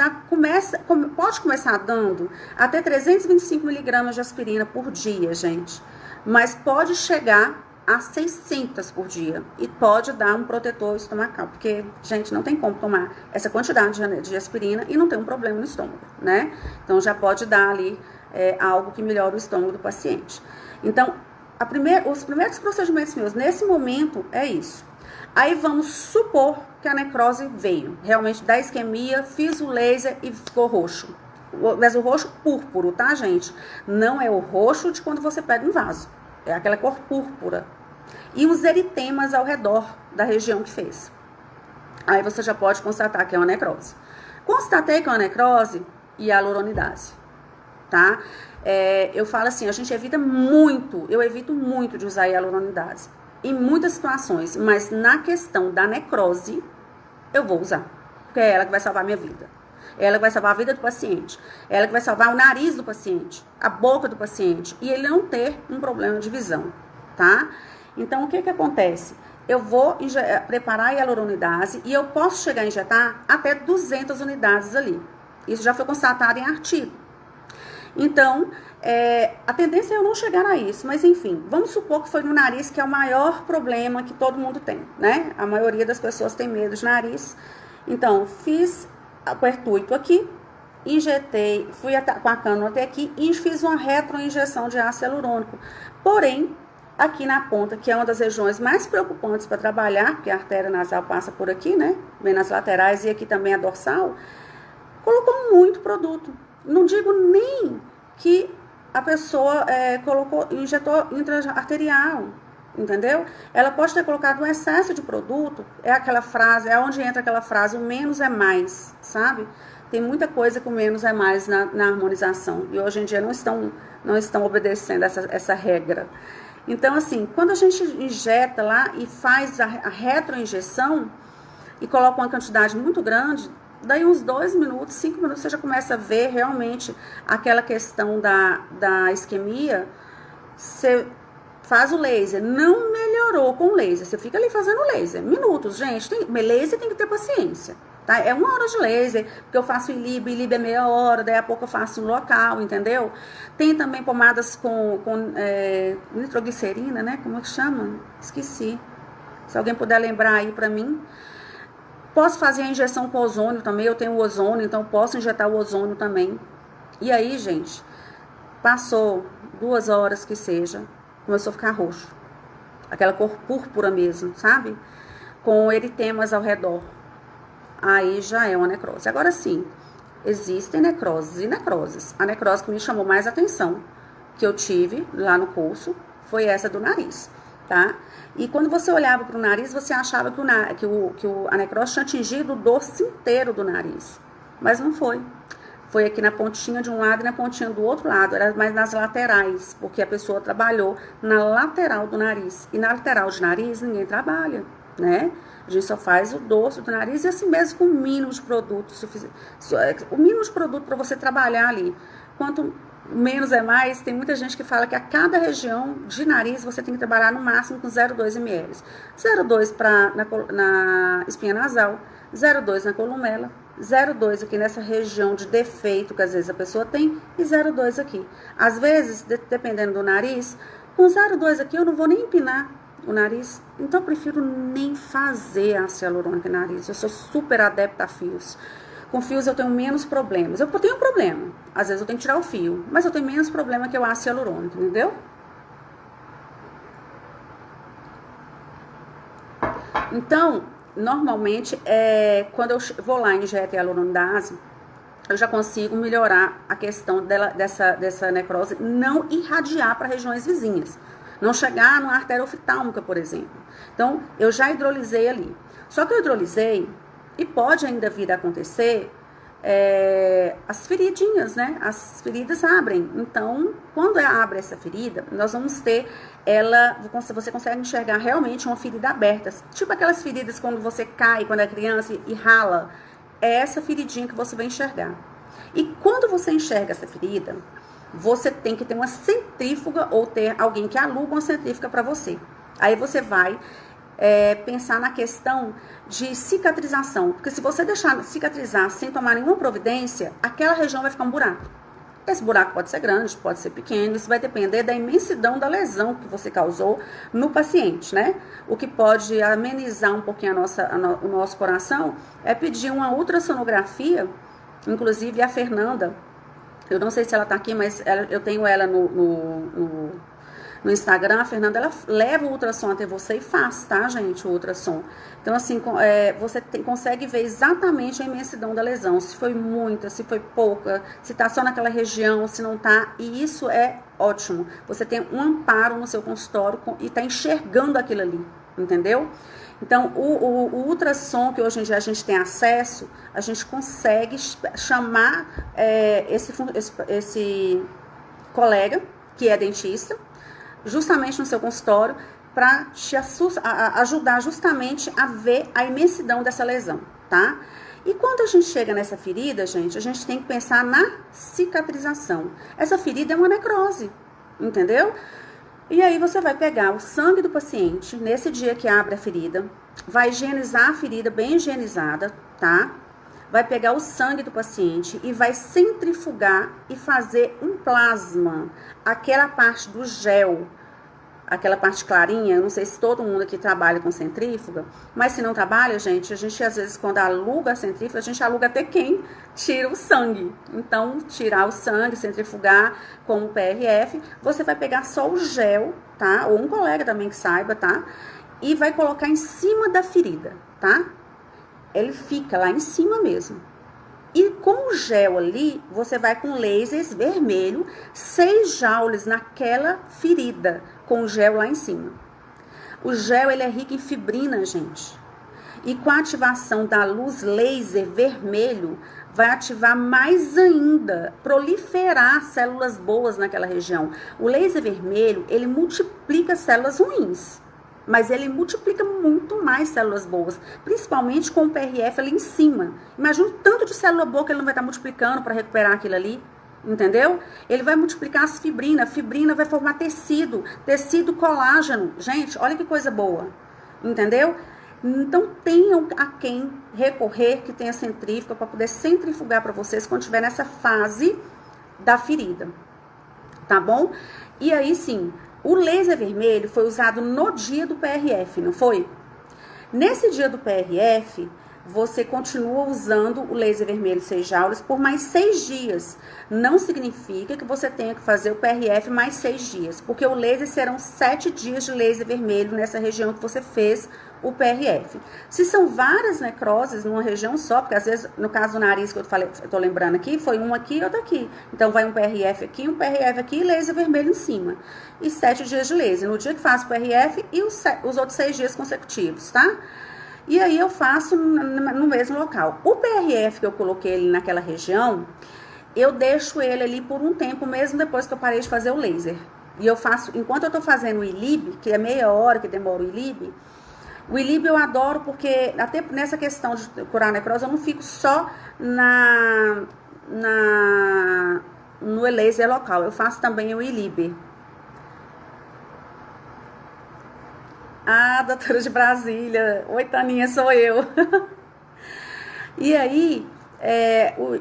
pode começar dando até 325 miligramas de aspirina por dia, gente. Mas pode chegar a 600 por dia. E pode dar um protetor estomacal. Porque, gente, não tem como tomar essa quantidade de aspirina e não ter um problema no estômago, né? Então, já pode dar ali algo que melhora o estômago do paciente. Então, os primeiros procedimentos meus nesse momento é isso. Aí vamos supor que a necrose veio. Realmente, da isquemia, fiz o laser e ficou roxo. Mas o roxo púrpuro, tá, gente? Não é o roxo de quando você pega um vaso. É aquela cor púrpura. E os eritemas ao redor da região que fez. Aí você já pode constatar que é uma necrose. Constatei que é uma necrose e a hyaluronidase, tá? Eu falo assim, a gente eu evito muito de usar a hyaluronidase. em muitas situações, mas na questão da necrose, eu vou usar, porque é ela que vai salvar a minha vida. É ela que vai salvar a vida do paciente. É ela que vai salvar o nariz do paciente, a boca do paciente, e ele não ter um problema de visão, tá? Então, o que acontece? Eu vou preparar a hialuronidase e eu posso chegar a injetar até 200 unidades ali. Isso já foi constatado em artigo. Então, a tendência é eu não chegar a isso, mas enfim, vamos supor que foi no nariz, que é o maior problema que todo mundo tem, né? A maioria das pessoas tem medo de nariz. Então, fiz o pertuito aqui, injetei, fui com a cânula até aqui e fiz uma retroinjeção de ácido hialurônico. Porém, aqui na ponta, que é uma das regiões mais preocupantes para trabalhar, porque a artéria nasal passa por aqui, né? Vem nas laterais e aqui também a dorsal, colocou muito produto. Não digo nem que a pessoa injetou intra-arterial, entendeu? Ela pode ter colocado um excesso de produto, é aquela frase, é onde entra aquela frase, o menos é mais, sabe? Tem muita coisa que o menos é mais na harmonização, e hoje em dia não estão obedecendo essa regra. Então, assim, quando a gente injeta lá e faz a retroinjeção e coloca uma quantidade muito grande, daí uns 2 minutos, 5 minutos, você já começa a ver realmente aquela questão da isquemia. Você faz o laser, não melhorou com o laser, você fica ali fazendo laser, minutos, gente, laser tem que ter paciência, tá? É 1 hora de laser, porque eu faço ILIB é meia hora, daí a pouco eu faço um local, entendeu? Tem também pomadas com nitroglicerina, né, como é que chama? Esqueci, se alguém puder lembrar aí pra mim. Posso fazer a injeção com ozônio também, eu tenho o ozônio, então posso injetar o ozônio também. E aí, gente, passou 2 horas que seja, começou a ficar roxo. Aquela cor púrpura mesmo, sabe? Com eritemas ao redor. Aí já é uma necrose. Agora sim, existem necroses e necroses. A necrose que me chamou mais atenção, que eu tive lá no curso, foi essa do nariz, tá? E quando você olhava para o nariz, você achava que a necrose tinha atingido o dorso inteiro do nariz. Mas não foi. Foi aqui na pontinha de um lado e na pontinha do outro lado. Era mais nas laterais, porque a pessoa trabalhou na lateral do nariz. E na lateral de nariz, ninguém trabalha, né? A gente só faz o dorso do nariz e assim mesmo com o mínimo de produto suficiente. O mínimo de produto para você trabalhar ali. Quanto menos é mais, tem muita gente que fala que a cada região de nariz você tem que trabalhar no máximo com 0,2 ml. 0,2 na espinha nasal, 0,2 na columela, 0,2 aqui nessa região de defeito que às vezes a pessoa tem e 0,2 aqui. Às vezes, dependendo do nariz, com 0,2 aqui eu não vou nem empinar o nariz, então eu prefiro nem fazer ácido hialurônico no nariz. Eu sou super adepta a fios. Com fios eu tenho menos problemas. Eu tenho um problema. Às vezes eu tenho que tirar o fio. Mas eu tenho menos problema que o ácido hialurônico, entendeu? Então, normalmente, quando eu vou lá e injeto hialuronidase, eu já consigo melhorar a questão dessa necrose não irradiar para regiões vizinhas. Não chegar numa artéria oftálmica, por exemplo. Então, eu já hidrolisei ali. Só que eu hidrolisei... E pode ainda vir a acontecer as feridinhas, né? As feridas abrem. Então, quando abre essa ferida, nós vamos ter você consegue enxergar realmente uma ferida aberta. Tipo aquelas feridas quando você cai, quando é criança e rala. É essa feridinha que você vai enxergar. E quando você enxerga essa ferida, você tem que ter uma centrífuga ou ter alguém que aluga uma centrífuga para você. Aí você vai... pensar na questão de cicatrização, porque se você deixar cicatrizar sem tomar nenhuma providência, aquela região vai ficar um buraco. Esse buraco pode ser grande, pode ser pequeno, isso vai depender da imensidão da lesão que você causou no paciente, né? O que pode amenizar um pouquinho o nosso coração é pedir uma ultrassonografia, inclusive a Fernanda, eu não sei se ela tá aqui, mas eu tenho ela no Instagram, a Fernanda, ela leva o ultrassom até você e faz, tá, gente, o ultrassom. Então, assim, você consegue ver exatamente a imensidão da lesão, se foi muita, se foi pouca, se tá só naquela região, se não tá, e isso é ótimo. Você tem um amparo no seu consultório e tá enxergando aquilo ali, entendeu? Então, o ultrassom que hoje em dia a gente tem acesso, a gente consegue chamar esse colega, que é dentista, justamente no seu consultório, para te ajudar justamente a ver a imensidão dessa lesão, tá? E quando a gente chega nessa ferida, gente, a gente tem que pensar na cicatrização. Essa ferida é uma necrose, entendeu? E aí você vai pegar o sangue do paciente, nesse dia que abre a ferida, vai higienizar a ferida bem higienizada, tá? Vai pegar o sangue do paciente e vai centrifugar e fazer um plasma, aquela parte do gel, aquela parte clarinha. Eu não sei se todo mundo aqui trabalha com centrífuga, mas se não trabalha, gente, a gente às vezes quando aluga a centrífuga, a gente aluga até quem tira o sangue. Então, tirar o sangue, centrifugar com o PRF, você vai pegar só o gel, tá? Ou um colega também que saiba, tá? E vai colocar em cima da ferida, tá? Ele fica lá em cima mesmo. E com o gel ali, você vai com lasers vermelho, 6 joules naquela ferida, com o gel lá em cima. O gel, ele é rico em fibrina, gente. E com a ativação da luz laser vermelho, vai ativar mais ainda, proliferar células boas naquela região. O laser vermelho, ele multiplica células ruins, mas ele multiplica muito mais células boas, principalmente com o PRF ali em cima. Imagina o tanto de célula boa que ele não vai estar multiplicando para recuperar aquilo ali, entendeu? Ele vai multiplicar as fibrinas, a fibrina vai formar tecido, tecido colágeno. Gente, olha que coisa boa, entendeu? Então, tenham a quem recorrer que tenha centrífuga para poder centrifugar para vocês quando estiver nessa fase da ferida, tá bom? E aí, sim, o laser vermelho foi usado no dia do PRF, não foi? Nesse dia do PRF, você continua usando o laser vermelho 6 joules por mais 6 dias. Não significa que você tenha que fazer o PRF mais 6 dias, porque o laser serão 7 dias de laser vermelho nessa região que você fez o PRF. Se são várias necroses numa região só, porque às vezes, no caso do nariz que eu tô lembrando aqui, foi um aqui e outro aqui. Então, vai um PRF aqui, um PRF aqui e laser vermelho em cima. E 7 dias de laser, no dia que faço o PRF e os outros 6 dias consecutivos, tá? E aí eu faço no mesmo local. O PRF que eu coloquei ele naquela região, eu deixo ele ali por um tempo, mesmo depois que eu parei de fazer o laser. E eu faço, enquanto eu tô fazendo o ILIB, que é meia hora que demora o ILIB eu adoro porque, até nessa questão de curar necrose, eu não fico só no laser local, eu faço também o ILIB. Ah, doutora de Brasília, oi Taninha, sou eu. E aí,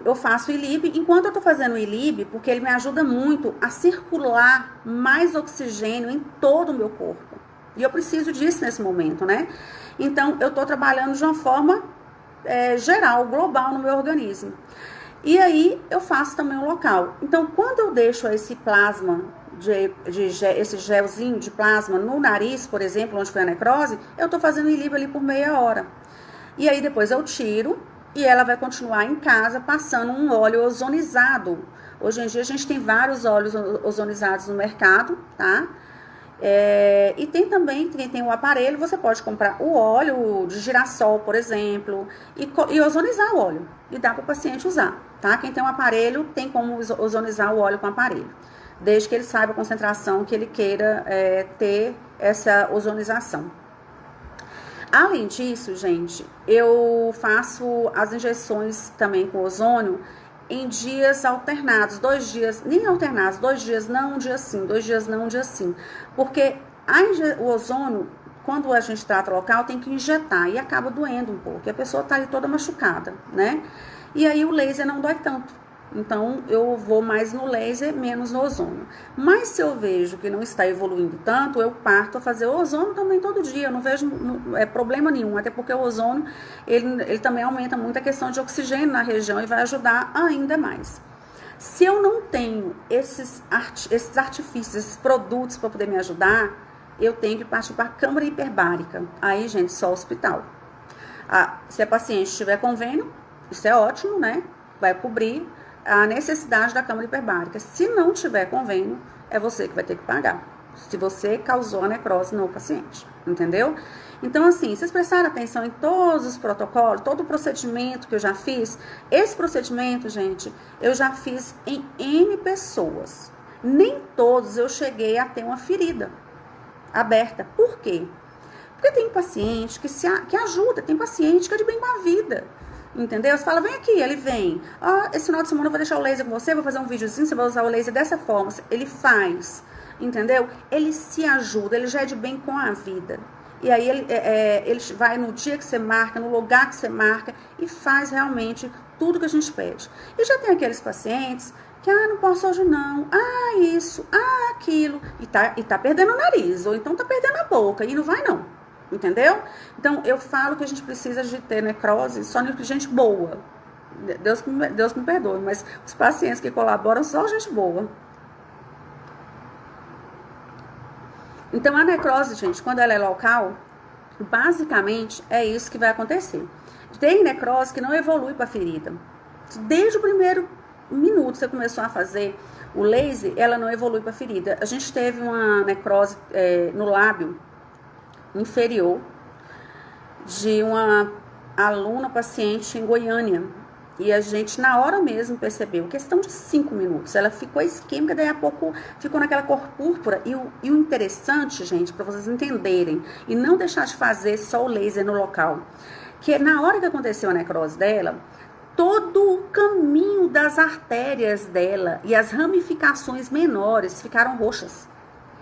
eu faço o ILIB, enquanto eu tô fazendo o ILIB, porque ele me ajuda muito a circular mais oxigênio em todo o meu corpo. E eu preciso disso nesse momento, né? Então, eu tô trabalhando de uma forma geral, global no meu organismo. E aí, eu faço também o local. Então, quando eu deixo esse plasma, esse gelzinho de plasma no nariz, por exemplo, onde foi a necrose, eu tô fazendo ILIB ali por meia hora. E aí, depois eu tiro e ela vai continuar em casa passando um óleo ozonizado. Hoje em dia, a gente tem vários óleos ozonizados no mercado, tá? E tem também, quem tem o aparelho, você pode comprar o óleo de girassol, por exemplo, e ozonizar o óleo. E dá para o paciente usar, tá? Quem tem um aparelho, tem como ozonizar o óleo com o aparelho. Desde que ele saiba a concentração que ele queira ter essa ozonização. Além disso, gente, eu faço as injeções também com ozônio em dias alternados, 2 dias, nem alternados, 2 dias não, um dia sim, 2 dias não, um dia sim. Porque o ozônio, quando a gente trata local, tem que injetar e acaba doendo um pouco, e a pessoa tá ali toda machucada, né? E aí o laser não dói tanto. Então, eu vou mais no laser, menos no ozônio. Mas se eu vejo que não está evoluindo tanto, eu parto a fazer o ozônio também todo dia. Eu não vejo problema nenhum, até porque o ozônio, ele também aumenta muito a questão de oxigênio na região e vai ajudar ainda mais. Se eu não tenho esses artifícios, esses produtos para poder me ajudar, eu tenho que partir para a câmara hiperbárica. Aí, gente, só hospital. Se a paciente tiver convênio, isso é ótimo, né? Vai cobrir a necessidade da câmara hiperbárica. Se não tiver convênio, é você que vai ter que pagar. Se você causou a necrose no paciente, entendeu? Então, assim, vocês prestaram atenção em todos os protocolos, todo o procedimento que eu já fiz. Esse procedimento, gente, eu já fiz em N pessoas. Nem todos eu cheguei a ter uma ferida. aberta. Por quê? Porque tem paciente que ajuda, tem paciente que é de bem com a vida. Entendeu? Você fala, vem aqui, ele vem. Esse final de semana eu vou deixar o laser com você, vou fazer um videozinho, você vai usar o laser dessa forma. Ele faz, entendeu? Ele se ajuda, ele já é de bem com a vida. E aí ele vai no dia que você marca, no lugar que você marca e faz realmente tudo que a gente pede. E já tem aqueles pacientes que, não posso hoje não, isso, aquilo, e tá perdendo o nariz, ou então tá perdendo a boca, e não vai não, entendeu? Então, eu falo que a gente precisa de ter necrose só de gente boa, Deus me perdoe, mas os pacientes que colaboram só gente boa. Então, a necrose, gente, quando ela é local, basicamente é isso que vai acontecer. Tem necrose que não evolui para a ferida. Desde o primeiro minuto que você começou a fazer o laser, ela não evolui para a ferida. A gente teve uma necrose no lábio inferior de uma aluna paciente em Goiânia. E a gente, na hora mesmo, percebeu, questão de 5 minutos, ela ficou isquêmica, daí a pouco ficou naquela cor púrpura. E o interessante, gente, para vocês entenderem, e não deixar de fazer só o laser no local, que na hora que aconteceu a necrose dela, todo o caminho das artérias dela e as ramificações menores ficaram roxas.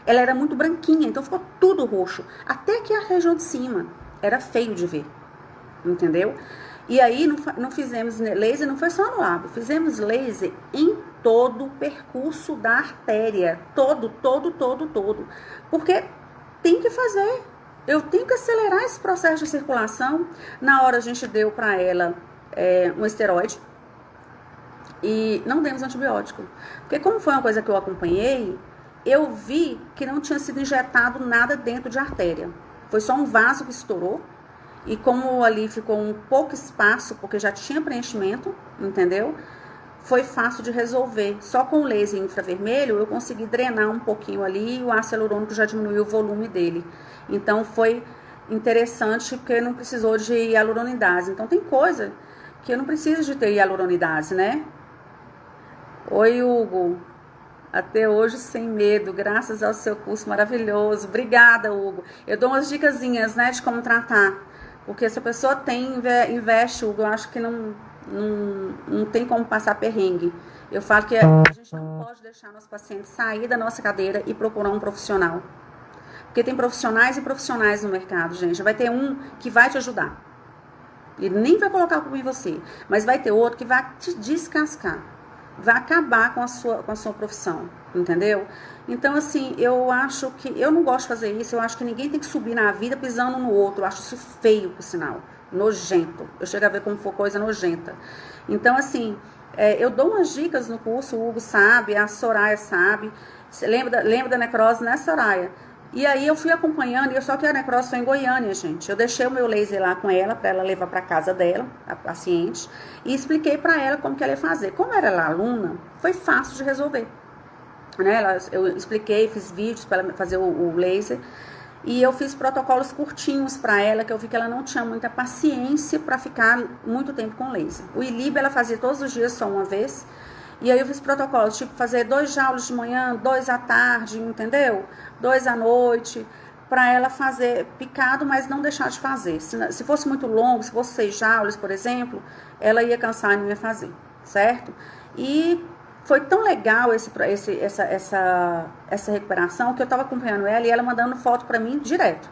Ela era muito branquinha, então ficou tudo roxo. Até que a região de cima era feio de ver, entendeu? E aí não fizemos laser, não foi só no lábio, fizemos laser em todo o percurso da artéria, todo. Porque tem que fazer, eu tenho que acelerar esse processo de circulação. Na hora a gente deu para ela um esteroide e não demos antibiótico. Porque como foi uma coisa que eu acompanhei, eu vi que não tinha sido injetado nada dentro de artéria. Foi só um vaso que estourou. E como ali ficou um pouco espaço, porque já tinha preenchimento, entendeu? Foi fácil de resolver. Só com o laser infravermelho eu consegui drenar um pouquinho ali e o ácido hialurônico já diminuiu o volume dele. Então foi interessante porque não precisou de hialuronidase. Então tem coisa que eu não preciso de ter hialuronidase, né? Oi, Hugo. Até hoje sem medo, graças ao seu curso maravilhoso. Obrigada, Hugo. Eu dou umas dicasinhas, né, de como tratar. Porque se a pessoa investe, Hugo, eu acho que não tem como passar perrengue. Eu falo que a gente não pode deixar nosso paciente sair da nossa cadeira e procurar um profissional. Porque tem profissionais e profissionais no mercado, gente. Vai ter um que vai te ajudar. Ele nem vai colocar a culpa em você. Mas vai ter outro que vai te descascar. Vai acabar com a sua profissão, entendeu? Então, assim, eu acho que... Eu não gosto de fazer isso, eu acho que ninguém tem que subir na vida pisando no outro. Eu acho isso feio, por sinal. Nojento. Eu chego a ver como for coisa nojenta. Então, assim, eu dou umas dicas no curso, o Hugo sabe, a Soraya sabe. Você lembra da necrose, né, Soraya? E aí eu fui acompanhando, só que a necrose foi em Goiânia, gente. Eu deixei o meu laser lá com ela, para ela levar para casa dela, a paciente, e expliquei para ela como que ela ia fazer. Como era ela aluna, foi fácil de resolver. Né? Eu expliquei, fiz vídeos para ela fazer o laser, e eu fiz protocolos curtinhos para ela, que eu vi que ela não tinha muita paciência para ficar muito tempo com laser. O ILIB ela fazia todos os dias, só uma vez. E aí eu fiz protocolos, tipo fazer 2 jaulas de manhã, 2 à tarde, entendeu? 2 à noite, para ela fazer picado, mas não deixar de fazer. Se fosse muito longo, se fosse 6 jaulas, por exemplo, ela ia cansar e não ia fazer, certo? E foi tão legal essa recuperação que eu estava acompanhando ela e ela mandando foto para mim direto.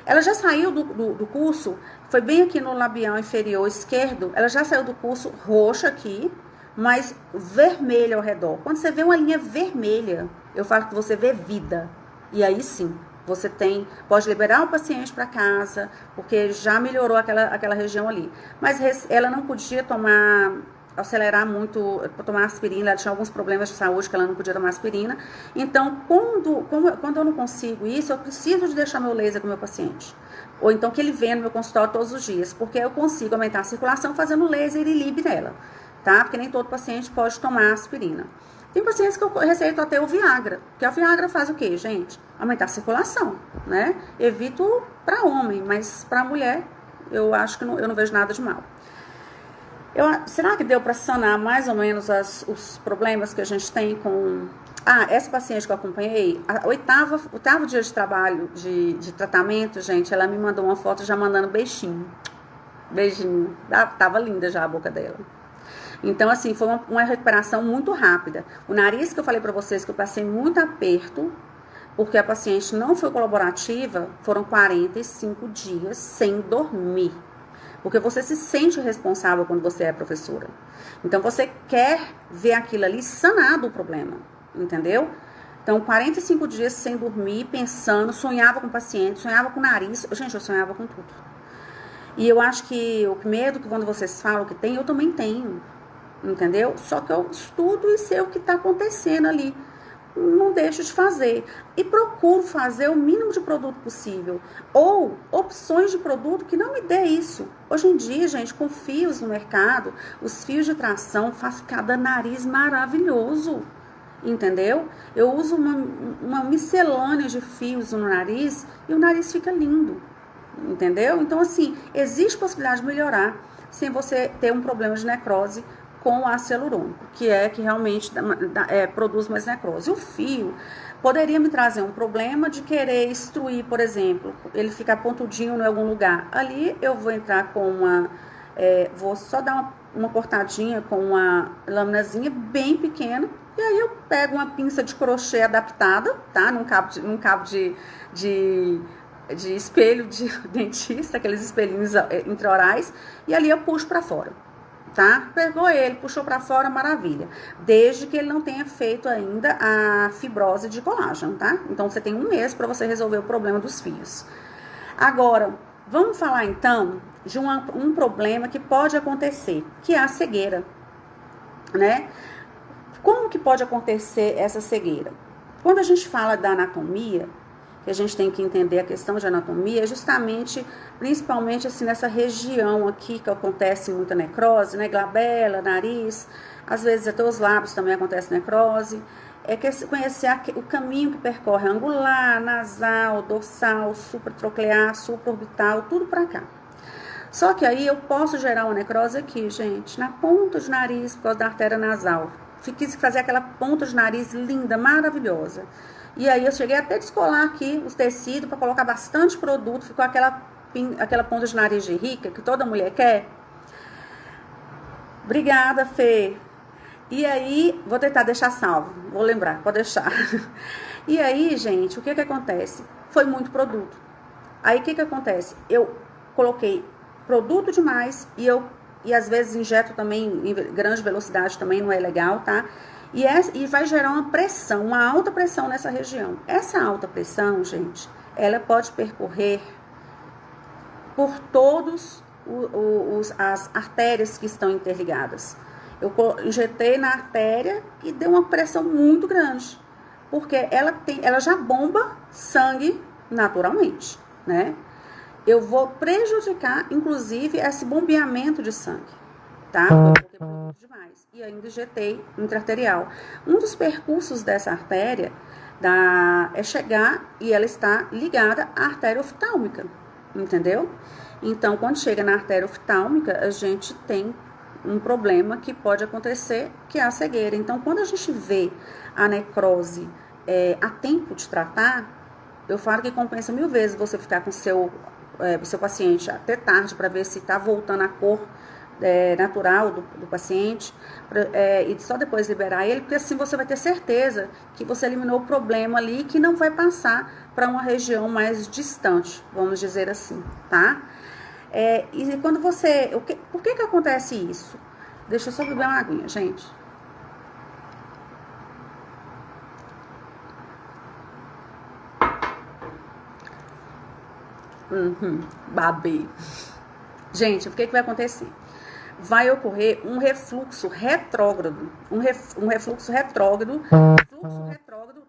Ela já saiu do curso, foi bem aqui no labial inferior esquerdo, ela já saiu do curso roxa aqui, mas vermelha ao redor. Quando você vê uma linha vermelha, eu falo que você vê vida. E aí sim, você pode liberar o paciente para casa, porque já melhorou aquela região ali. Mas ela não podia acelerar muito, para tomar aspirina, ela tinha alguns problemas de saúde que ela não podia tomar aspirina. Então, quando eu não consigo isso, eu preciso de deixar meu laser com o meu paciente. Ou então que ele venha no meu consultório todos os dias, porque eu consigo aumentar a circulação fazendo laser e LIB nela. Tá? Porque nem todo paciente pode tomar aspirina. Tem pacientes que eu receito até o Viagra, porque a Viagra faz o quê, gente? Aumentar a circulação, né? Evito para homem, mas para mulher eu acho que eu não vejo nada de mal. Será que deu para sanar mais ou menos os problemas que a gente tem com... essa paciente que eu acompanhei, oitavo dia de trabalho, de tratamento, gente, ela me mandou uma foto já mandando beijinho. Beijinho. Tava linda já a boca dela. Então, assim, foi uma recuperação muito rápida. O nariz que eu falei pra vocês que eu passei muito aperto, porque a paciente não foi colaborativa, foram 45 dias sem dormir. Porque você se sente responsável quando você é professora. Então, você quer ver aquilo ali sanado o problema, entendeu? Então, 45 dias sem dormir, pensando, sonhava com o paciente, sonhava com o nariz. Gente, eu sonhava com tudo. E eu acho que o medo que quando vocês falam que tem, eu também tenho, entendeu? Só que eu estudo e sei o que está acontecendo ali. Não deixo de fazer. E procuro fazer o mínimo de produto possível. Ou opções de produto que não me dê isso. Hoje em dia, gente, com fios no mercado, os fios de tração faz cada nariz maravilhoso. Entendeu? Eu uso uma miscelânea de fios no nariz e o nariz fica lindo. Entendeu? Então, assim, existe possibilidade de melhorar sem você ter um problema de necrose com o ácido hialurônico, que realmente produz mais necrose. O fio poderia me trazer um problema de querer extruir, por exemplo, ele ficar pontudinho em algum lugar. Ali eu vou entrar com vou só dar uma cortadinha com uma laminazinha bem pequena, e aí eu pego uma pinça de crochê adaptada, tá? Num cabo de espelho de dentista, aqueles espelhinhos intraorais, e ali eu puxo para fora. Tá? Pegou ele, puxou para fora, maravilha. Desde que ele não tenha feito ainda a fibrose de colágeno, tá? Então, você tem um mês para você resolver o problema dos fios. Agora, vamos falar então de um problema que pode acontecer, que é a cegueira, né? Como que pode acontecer essa cegueira? Quando a gente fala da anatomia, que a gente tem que entender a questão de anatomia, é justamente, principalmente assim, nessa região aqui que acontece muita necrose, né, glabela, nariz, às vezes até os lábios também acontece necrose, conhecer o caminho que percorre angular, nasal, dorsal, supratroclear, supraorbital, tudo pra cá. Só que aí eu posso gerar uma necrose aqui, gente, na ponta do nariz, por causa da artéria nasal. Quis fazer aquela ponta de nariz linda, maravilhosa. E aí eu cheguei até a descolar aqui os tecidos para colocar bastante produto. Ficou aquela ponta de nariz de rica que toda mulher quer. Obrigada, Fê. E aí, vou tentar deixar salvo. Vou lembrar, pode deixar. E aí, gente, o que acontece? Foi muito produto. Aí, o que acontece? Eu coloquei produto demais e às vezes injeto também em grande velocidade, também não é legal, tá? E vai gerar uma pressão, uma alta pressão nessa região. Essa alta pressão, gente, ela pode percorrer por todas as artérias que estão interligadas. Eu injetei na artéria e deu uma pressão muito grande, porque ela já bomba sangue naturalmente, né? Eu vou prejudicar, inclusive, esse bombeamento de sangue. Tá? Porque produto demais. E ainda injetei intraarterial. Um dos percursos dessa artéria é chegar e ela está ligada à artéria oftálmica, entendeu? Então, quando chega na artéria oftálmica, a gente tem um problema que pode acontecer, que é a cegueira. Então, quando a gente vê a necrose a tempo de tratar, eu falo que compensa 1000 vezes você ficar com o seu paciente até tarde para ver se está voltando a cor natural do paciente, e só depois liberar ele, porque assim você vai ter certeza que você eliminou o problema ali, que não vai passar para uma região mais distante, vamos dizer assim, tá? E quando por que acontece isso? Deixa eu só beber uma aguinha, gente. Babei. Gente, o que vai acontecer? Vai ocorrer um refluxo retrógrado, fluxo retrógrado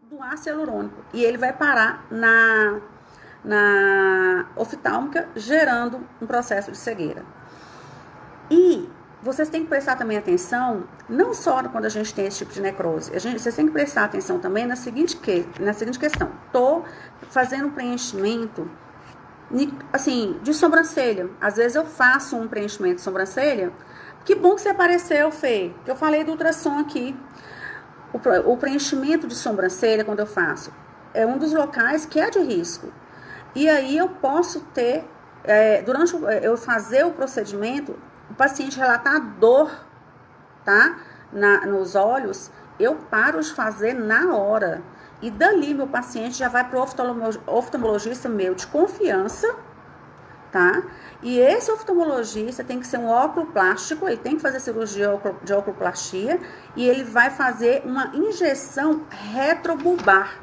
do ácido hialurônico, e ele vai parar na oftálmica, gerando um processo de cegueira. E vocês têm que prestar também atenção, não só quando a gente tem esse tipo de necrose, vocês têm que prestar atenção também na seguinte questão. Tô fazendo um preenchimento assim, de sobrancelha. Às vezes eu faço um preenchimento de sobrancelha Que bom que você apareceu, Fê, que eu falei do ultrassom aqui. O preenchimento de sobrancelha, quando eu faço, é um dos locais que é de risco. E aí eu posso ter, durante eu fazer o procedimento, o paciente relatar dor, tá? Nos olhos, eu paro de fazer na hora. E dali meu paciente já vai para o oftalmologista meu de confiança, tá? E esse oftalmologista tem que ser um oculoplástico, ele tem que fazer cirurgia de oculoplastia e ele vai fazer uma injeção retrobulbar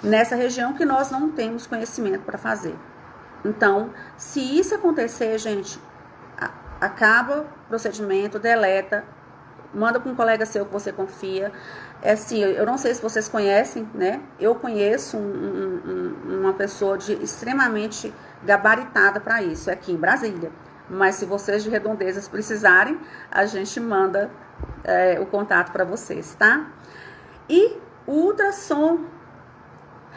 nessa região que nós não temos conhecimento para fazer. Então, se isso acontecer, gente, acaba o procedimento, deleta, manda para um colega seu que você confia. É assim, eu não sei se vocês conhecem, né? Eu conheço uma pessoa extremamente gabaritada para isso, aqui em Brasília. Mas se vocês de Redondezas precisarem, a gente manda o contato para vocês, tá? E o ultrassom,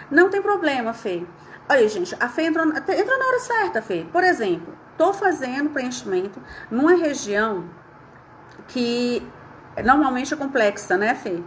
não tem problema, Fê. Olha, gente, a Fê entrou na hora certa, Fê. Por exemplo, tô fazendo preenchimento numa região que normalmente é complexa, né, Fê?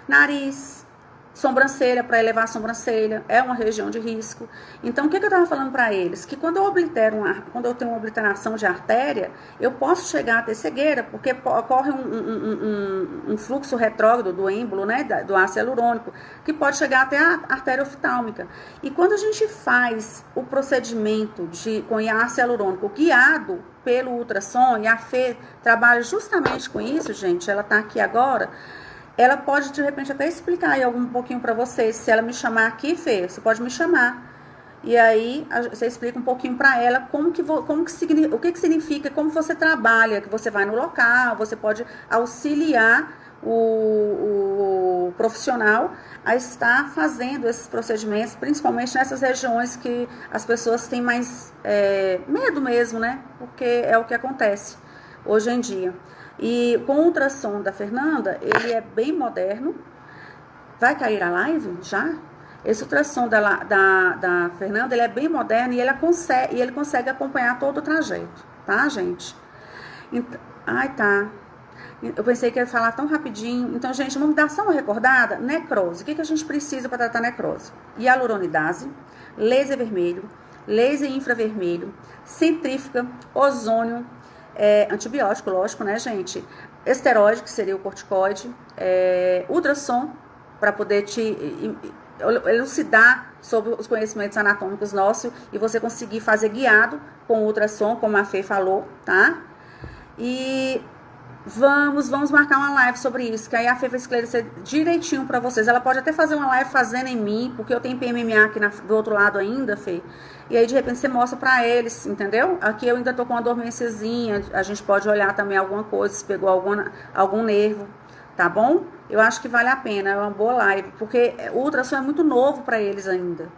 Nariz, sobrancelha, para elevar a sobrancelha, é uma região de risco. Então, o que eu estava falando para eles? Que quando eu tenho uma obliteração de artéria, eu posso chegar a ter cegueira, porque ocorre um fluxo retrógrado do êmbolo, né, do ácido hialurônico, que pode chegar até a artéria oftálmica. E quando a gente faz o procedimento com ácido hialurônico guiado pelo ultrassom, e a Fê trabalha justamente com isso, gente, ela está aqui agora. Ela pode, de repente, até explicar aí um pouquinho para vocês. Se ela me chamar aqui, Fê, você pode me chamar. E aí, você explica um pouquinho para ela o que significa, como você trabalha, que você vai no local, você pode auxiliar o profissional a estar fazendo esses procedimentos, principalmente nessas regiões que as pessoas têm mais medo mesmo, né? Porque é o que acontece hoje em dia. E com o ultrassom da Fernanda, ele é bem moderno. Vai cair a live já? Esse ultrassom da Fernanda, ele é bem moderno e ele consegue acompanhar todo o trajeto, tá, gente? Então, tá. Eu pensei que ia falar tão rapidinho. Então, gente, vamos dar só uma recordada. Necrose. O que a gente precisa para tratar necrose? Hialuronidase, laser vermelho, laser infravermelho, centrífuga, ozônio, antibiótico, lógico, né, gente? Esteroide, que seria o corticoide, ultrassom, para poder te elucidar sobre os conhecimentos anatômicos nossos e você conseguir fazer guiado com o ultrassom, como a Fê falou, tá? E vamos marcar uma live sobre isso, que aí a Fê vai esclarecer direitinho pra vocês. Ela pode até fazer uma live fazendo em mim, porque eu tenho PMMA aqui do outro lado ainda, Fê. E aí, de repente, você mostra pra eles, entendeu? Aqui eu ainda tô com uma dormênciazinha, a gente pode olhar também alguma coisa, se pegou algum nervo, tá bom? Eu acho que vale a pena, é uma boa live, porque o ultrassom é muito novo pra eles ainda.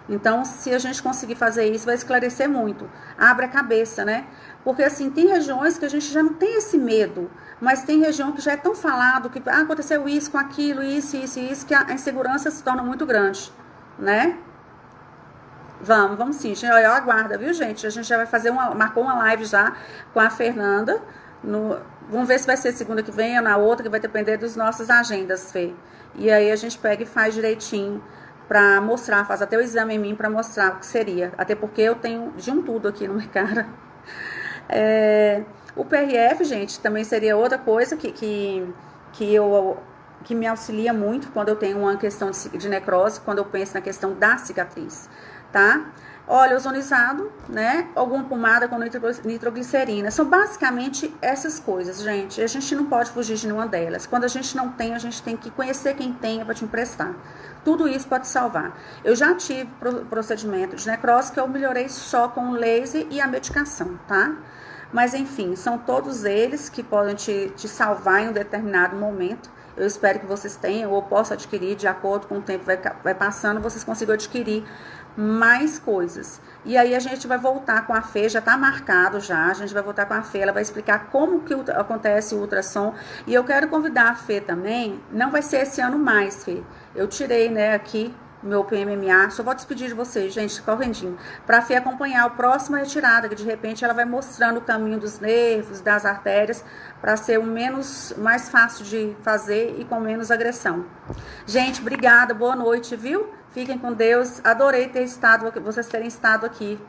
Então, se a gente conseguir fazer isso, vai esclarecer muito. Abre a cabeça, né? Porque, assim, tem regiões que a gente já não tem esse medo, mas tem região que já é tão falado que aconteceu isso com aquilo, isso, que a insegurança se torna muito grande, né? Vamos sim, gente. Olha, aguarda, viu, gente? A gente já vai fazer marcou uma live já com a Fernanda. Vamos ver se vai ser segunda que vem ou na outra, que vai depender das nossas agendas, Fê. E aí a gente pega e faz direitinho pra mostrar, faz até o exame em mim pra mostrar o que seria. Até porque eu tenho de um tudo aqui na minha cara. O PRF, gente, também seria outra coisa que me auxilia muito quando eu tenho uma questão de necrose, quando eu penso na questão da cicatriz, tá? Óleo ozonizado, né? Alguma pomada com nitroglicerina. São basicamente essas coisas, gente. A gente não pode fugir de nenhuma delas. Quando a gente não tem, a gente tem que conhecer quem tem para te emprestar. Tudo isso pode salvar. Eu já tive procedimento de necrose que eu melhorei só com o laser e a medicação, tá? Mas, enfim, são todos eles que podem te salvar em um determinado momento. Eu espero que vocês tenham ou possam adquirir, de acordo com o tempo vai passando, vocês consigam adquirir mais coisas. E aí a gente vai voltar com a Fê, já tá marcado já, a gente vai voltar com a Fê, ela vai explicar como que acontece o ultrassom. E eu quero convidar a Fê também, não vai ser esse ano mais, Fê. Eu tirei, né, aqui meu PMMA. Só vou despedir de vocês, gente, correndinho, para a Fê acompanhar a próxima retirada, que de repente ela vai mostrando o caminho dos nervos, das artérias, para ser mais fácil de fazer e com menos agressão. Gente, obrigada, boa noite, viu? Fiquem com Deus. Adorei vocês terem estado aqui.